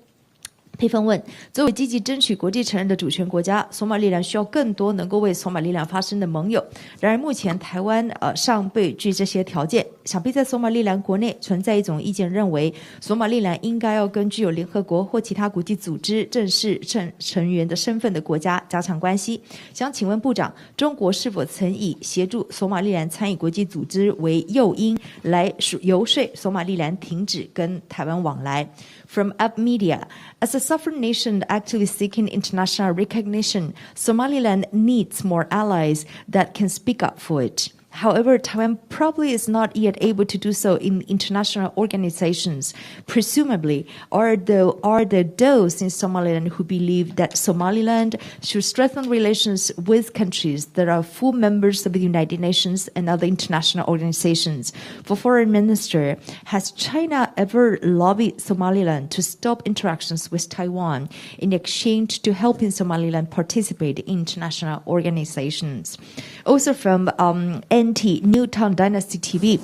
问：作为积极争取国际承认的主权国家，索马利兰需要更多能够为索马利兰发声的盟友。然而，目前台湾尚不具这些条件。想必在索马利兰国内存在一种意见，认为索马利兰应该要跟具有联合国或其他国际组织正式成员的身份的国家加强关系。想请问部长，中国是否曾以协助索马利兰参与国际组织为诱因，来游说索马利兰停止跟台湾往来？From Up Media, as a sovereign nation actively seeking international recognition, Somaliland needs more allies that can speak up for it. However, Taiwan probably is not yet able to do so in international organizations. Presumably, are there those in Somaliland who believe that Somaliland should strengthen relations with countries that are full members of the United Nations and other international organizations? For Foreign Minister, has China ever lobbied Somaliland to stop interactions with Taiwan in exchange to helping Somaliland participate in international organizations? Also from NT Newtown Dynasty TV.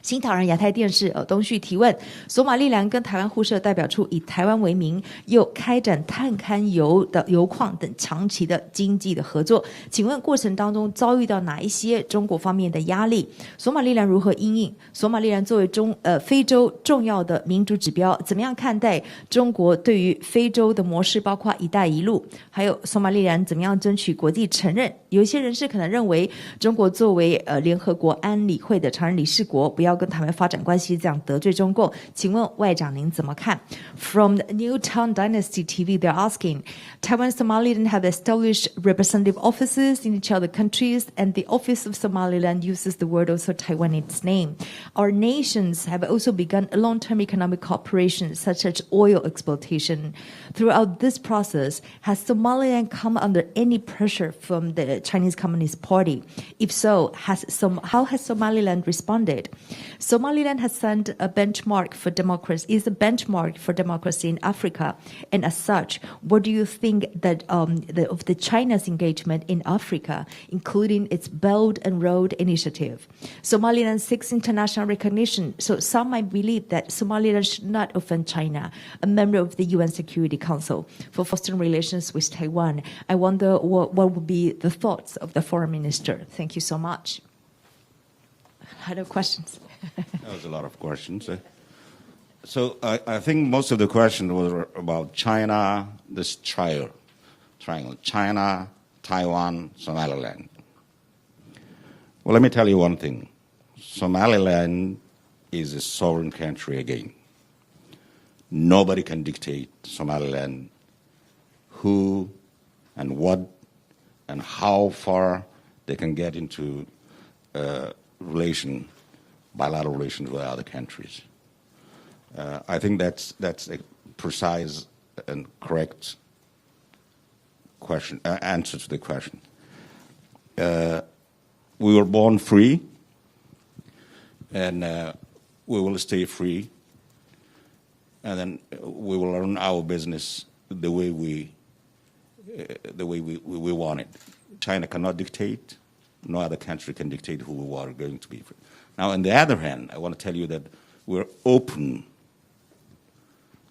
新唐人亚太电视东旭提问：索马利兰跟台湾互设代表处，以台湾为名，又开展探勘油矿等长期的经济的合作。请问过程当中遭遇到哪一些中国方面的压力？索马利兰如何因应？索马利兰作为非洲重要的民主指标，怎么样看待中国对于非洲的模式，包括“一带一路”？还有索马利兰怎么样争取国际承认？有一些人士可能认为，中国作为联合国安理会的常任理事国，不要跟台湾发展关系，这样得罪中共。请问外长您怎么看 ？From Newtown Dynasty TV, they're asking, Taiwan and Somaliland have established representative offices in each other countries, and the Office of Somaliland uses the word also Taiwan in its name. Our nations have also begun a long-term economic cooperation, such as oil exploitation. Throughout this process, has Somaliland come under any pressure from the Chinese Communist Party? If so, how has Somaliland responded? Somaliland has set a benchmark for democracy, is a benchmark for democracy in Africa, and as such, what do you think that of the China's engagement in Africa, including its Belt and Road Initiative? Somaliland seeks international recognition, so some might believe that Somaliland should not offend China, a member of the UN Security Council, for fostering relations with Taiwan. I wonder what would be the thoughts of the foreign minister. Thank you so much. A lot of questions. That was a lot of questions. So I think most of the questions were about China, this triangle, China, Taiwan, Somaliland. Well, let me tell you one thing. Somaliland is a sovereign country again. Nobody can dictate Somaliland who and what and how far they can get into bilateral relations with other countries. I think that's a precise and correct answer to the question. We were born free, and we will stay free, and then we will run our business the way we want it. China cannot dictate. No other country can dictate who we are going to be free. Now, on the other hand, I want to tell you that we're open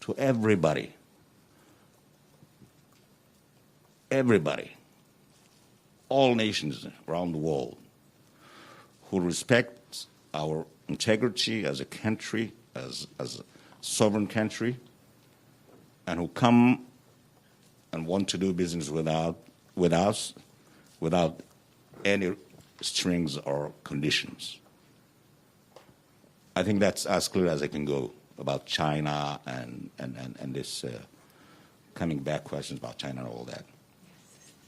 to everybody, all nations around the world who respect our integrity as a country, as a sovereign country, and who come and want to do business with us without any strings or conditions. I think that's as clear as I can go about China and this coming back questions about China and all that.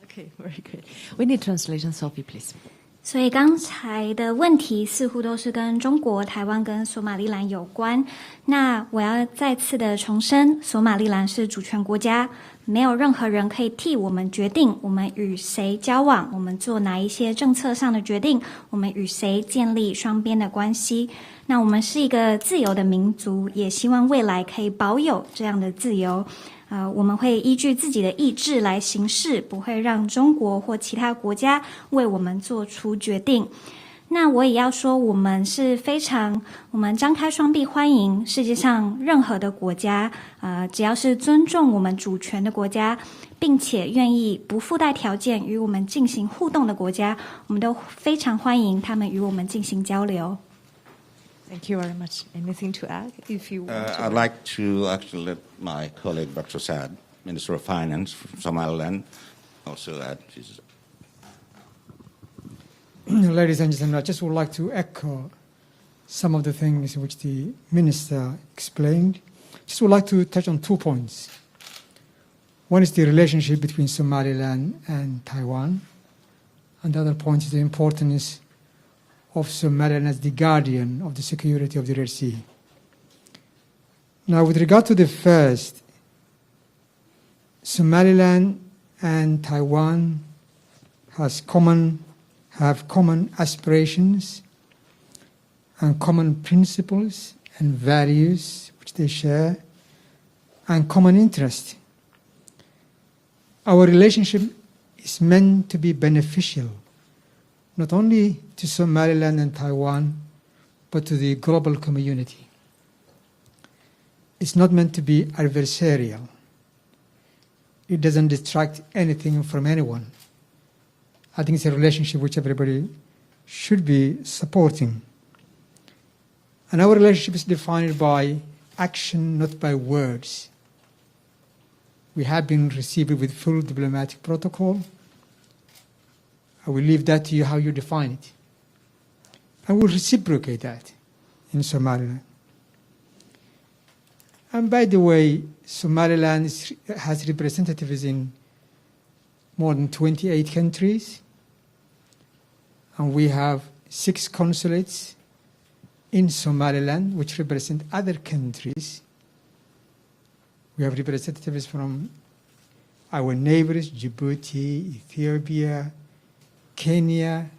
Okay, very good. We need translation, Sophie, please. 所以刚才的问题似乎都是跟中国、台湾跟索马利兰有关。那我要再次的重申，索马利兰是主权国家，没有任何人可以替我们决定我们与谁交往，我们做哪一些政策上的决定，我们与谁建立双边的关系。那我们是一个自由的民族，也希望未来可以保有这样的自由。我们会依据自己的意志来行事，不会让中国或其他国家为我们做出决定。那我也要说，我们张开双臂欢迎世界上任何的国家，只要是尊重我们主权的国家，并且愿意不附带条件与我们进行互动的国家，我们都非常欢迎他们与我们进行交流。Thank you very much. Anything to add? If you want to I'd like to actually let my colleague, Dr. Saad, Minister of Finance from Somaliland, also add his. Ladies and gentlemen, I just would like to echo some of the things which the Minister explained. Just would like to touch on 2 points. One is the relationship between Somaliland and Taiwan, and the other point is the importance of Somaliland as the guardian of the security of the Red Sea. Now, with regard to the first, Somaliland and Taiwan have common aspirations and common principles and values which they share, and common interest. Our relationship is meant to be beneficial, not only to Somaliland and Taiwan, but to the global community. It's not meant to be adversarial. It doesn't distract anything from anyone. I think it's a relationship which everybody should be supporting. And our relationship is defined by action, not by words. We have been received with full diplomatic protocol. I will leave that to you how you define it. And we'll reciprocate that in Somaliland. And by the way, Somaliland has representatives in more than 28 countries. And we have 6 consulates in Somaliland, which represent other countries. We have representatives from our neighbors, Djibouti, Ethiopia, Kenya.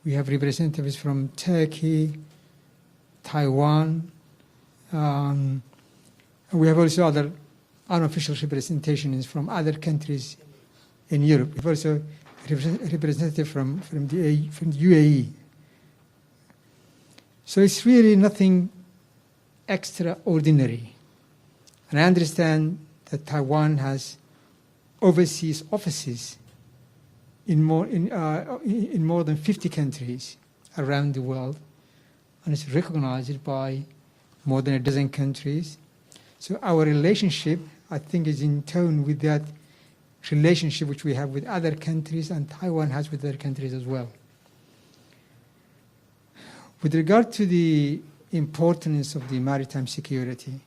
We have representatives from Turkey, Taiwan. We have also other unofficial representations from other countries in Europe. We have also a representative from the UAE. So it's really nothing extraordinary. And I understand that Taiwan has overseas offices in more than 50 countries around the world, and it's recognized by more than a dozen countries. So our relationship, I think, is in tone with that relationship which we have with other countries, and Taiwan has with other countries as well. With regard to the importance of the maritime security,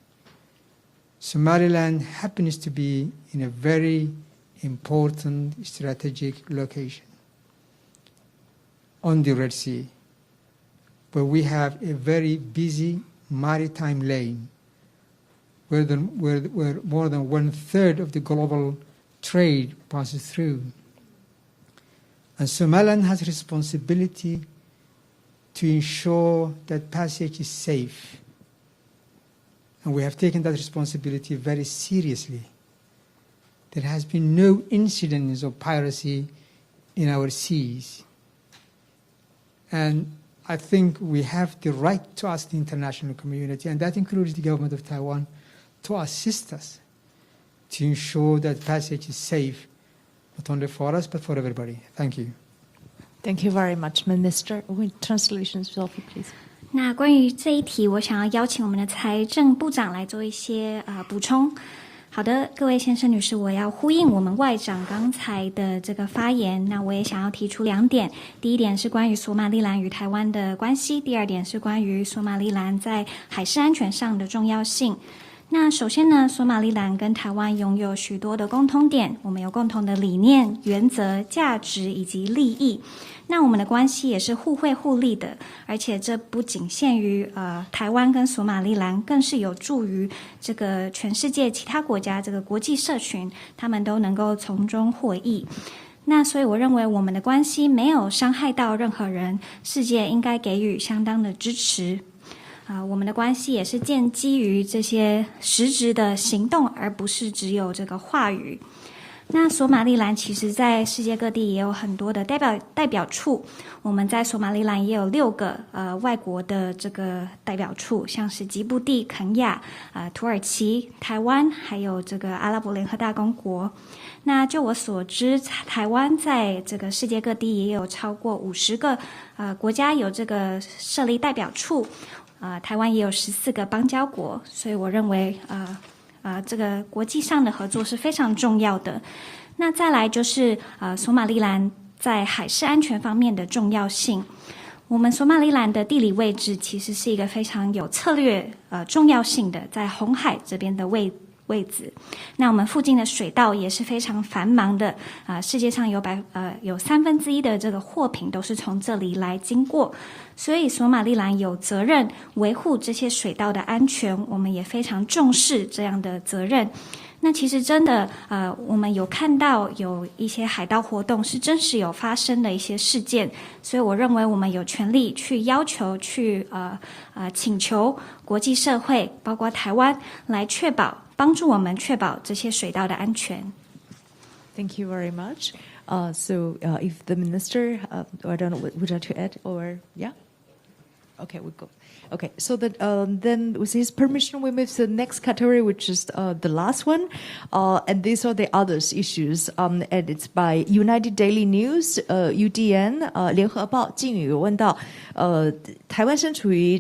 Somaliland happens to be in a very important strategic location on the Red Sea, where we have a very busy maritime lane, where more than 1/3 of the global trade passes through. And Somaliland has a responsibility to ensure that passage is safe. And we have taken that responsibility very seriously. There has been no incidents of piracy in our seas. And I think we have the right to ask the international community, and that includes the government of Taiwan, to assist us to ensure that passage is safe, not only for us, but for everybody. Thank you. Thank you very much, Minister. Translations, Sophie, please. 那关于这一题，我想要邀请我们的财政部长来做一些补充。好的，各位先生女士，我要呼应我们外长刚才的这个发言。那我也想要提出2点，第一点是关于索马利兰与台湾的关系，第二点是关于索马利兰在海事安全上的重要性。那首先呢，索马利兰跟台湾拥有许多的共通点，我们有共同的理念、原则、价值以及利益。那我们的关系也是互惠互利的，而且这不仅限于台湾跟索马利兰，更是有助于这个全世界其他国家这个国际社群，他们都能够从中获益。那所以我认为我们的关系没有伤害到任何人，世界应该给予相当的支持。我们的关系也是建基于这些实质的行动，而不是只有这个话语。那索马利兰其实在世界各地也有很多的代表处，我们在索马利兰也有6个外国的这个代表处，像是吉布地、肯亚、土耳其、台湾，还有这个阿拉伯联合大公国。那就我所知，台湾在这个世界各地也有超过50个国家有这个设立代表处，台湾也有14个邦交国，所以我认为这个国际上的合作是非常重要的。那再来就是索马利兰在海事安全方面的重要性。我们索马利兰的地理位置其实是一个非常有策略重要性的，在红海这边的位置。那我们附近的水道也是非常繁忙的，世界上有1/3的这个货品都是从这里来经过，所以索马利兰有责任维护这些水道的安全，我们也非常重视这样的责任。那其实真的，我们有看到有一些海盗活动是真实有发生的一些事件，所以我认为我们有权利去要求、去请求国际社会，包括台湾，来帮助我们确保这些水道的安全。Thank you very much. So if the minister, I don't know, would you like to add or yeah? Okay, we go. Okay, so then with his permission, we move to the next category, which is the last one. And these are the others issues. And it's by United Daily News, UDN, 联合报敬宇问到，台湾身处于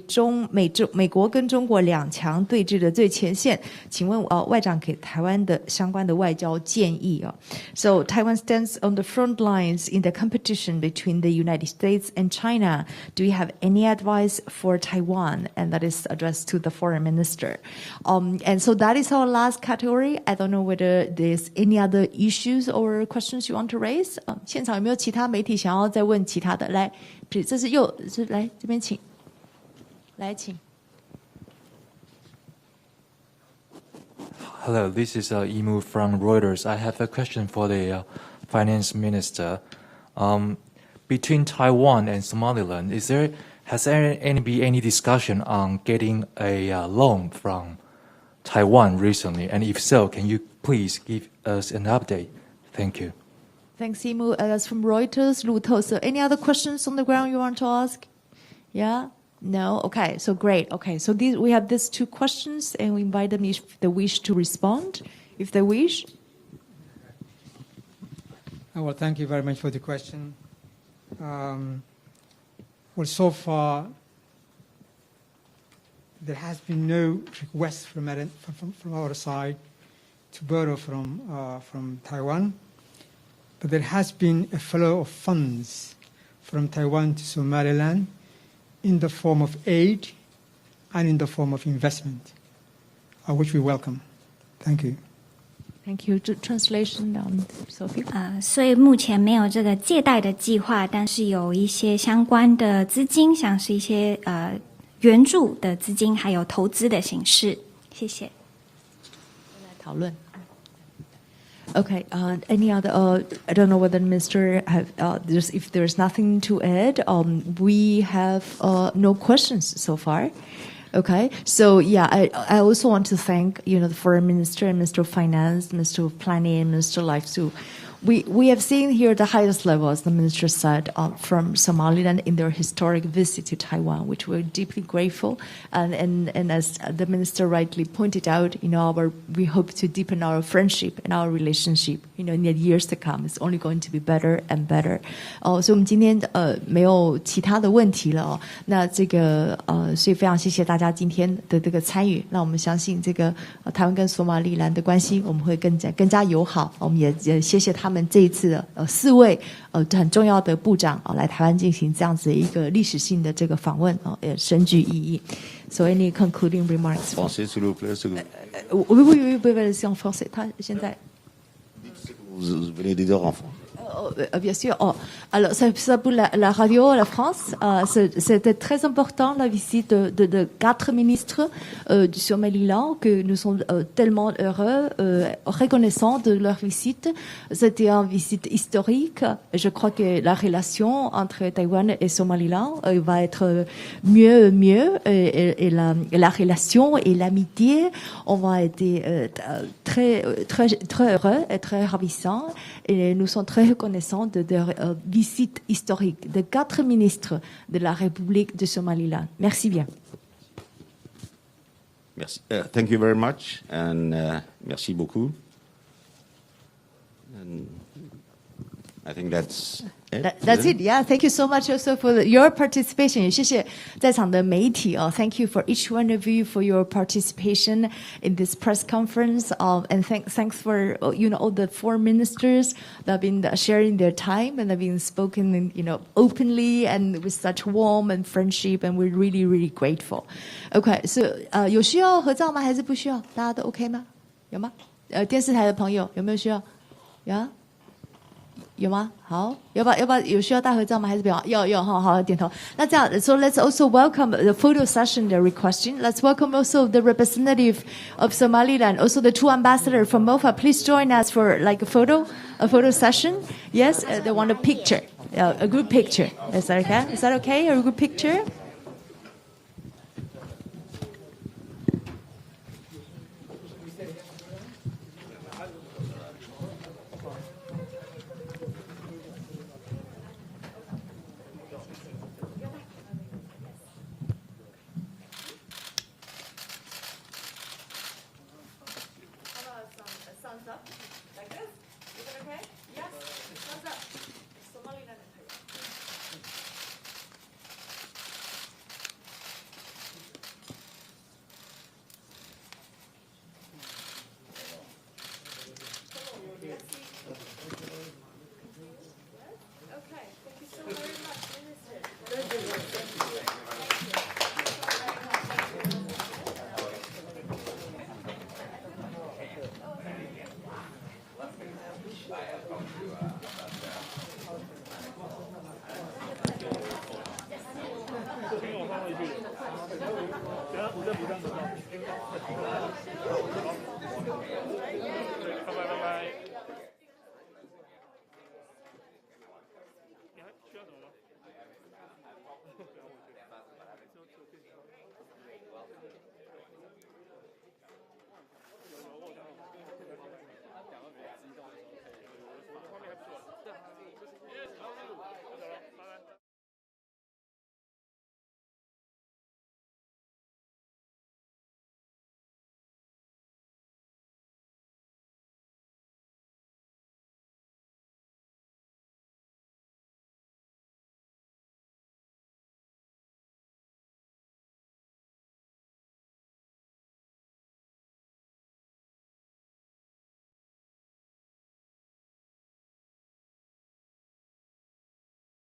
美国跟中国两强对峙的最前线，请问外长给台湾的相关的外交建议啊。So Taiwan stands on the front lines in the competition between the United States and China. Do you have any advice for Taiwan? And that is addressed to the foreign minister. And so that is our last category. I don't know whether there's any other issues or questions you want to raise. 现场有没有其他媒体想要再问其他的？来，这是来这边请，来请。Hello, this is Imu from Reuters. I have a question for the finance minister. Between Taiwan and Somaliland, has there been any discussion on getting a loan from Taiwan recently? And if so, can you please give us an update? Thank you. Thanks, Imu. That's from Reuters. Luto. So any other questions on the ground you want to ask? Yeah? No? Okay, so great. Okay, so we have these two questions, and we invite them if they wish to respond, if they wish. Well, thank you very much for the question. Well, so far, there has been no request from our side to borrow from Taiwan, but there has been a flow of funds from Taiwan to Somaliland in the form of aid and in the form of investment, which we welcome. Thank you. Thank you. Translation, Sophie. 所以目前没有这个借贷的计划，但是有一些相关的资金，像是一些援助的资金，还有投资的形式。谢谢。来讨论。Okay. Any other? I don't know whether the minister have. If there's nothing to add, we have no questions so far. Okay, so yeah, I also want to thank the foreign minister and Minister of Finance, Minister of Planning, and Minister of Life. We have seen here the highest level, as the minister said, from Somaliland in their historic visit to Taiwan, which we're deeply grateful. And as the minister rightly pointed out, we hope to deepen our friendship and our relationship. In the years to come, it's only going to be better and better. 所以我们今天没有其他的问题了。那所以非常谢谢大家今天的这个参与。那我们相信台湾跟索马利兰的关系，我们会更加友好。我们也谢谢他们这一次的4位很重要的部长来台湾进行这样子的一个历史性的这个访问也深具意义。So any concluding remarks? Français, s'il vous plaît. Oui, c'est en français. 他现在 Vous venez de dire en français. Bien sûr. Alors, ça pour la radio, la France, c'était très important la visite de 4 ministres du Somaliland, que nous sommes tellement heureux, reconnaissants de leur visite. C'était une visite historique. Je crois que la relation entre Taïwan et Somaliland va être mieux, et la relation et l'amitié, on va être très heureux et très ravissants. Et nous sommes très reconnaissants de leur visite historique de 4 ministres de la République de Somaliland. Merci bien. Merci. Thank you very much, and merci beaucoup. And I think that's it. That's it. Yeah. Thank you so much also for your participation. 谢谢在场的媒体Thank you for each one of you for your participation in this press conference. And thanks for all the foreign ministers that have been sharing their time and have been spoken openly and with such warmth and friendship. And we're really, really grateful. Okay. So 有需要合照吗？还是不需要？大家都 OK 吗有吗？电视台的朋友有没有需要？有吗？好，要不要有需要带合照吗？还是不要？有，好，点头。那这样 ，so let's also welcome the photo session they're requesting. Let's welcome also the representative of Somaliland, also the two ambassadors from MOFA. Please join us for like a photo session. Yes, they want a picture, a group picture. Is that okay? Is that okay? A group picture? Thumbs up, like this. Is that okay? Yes. Thumbs up. Somaliland. Okay. Thank you so very much, Minister.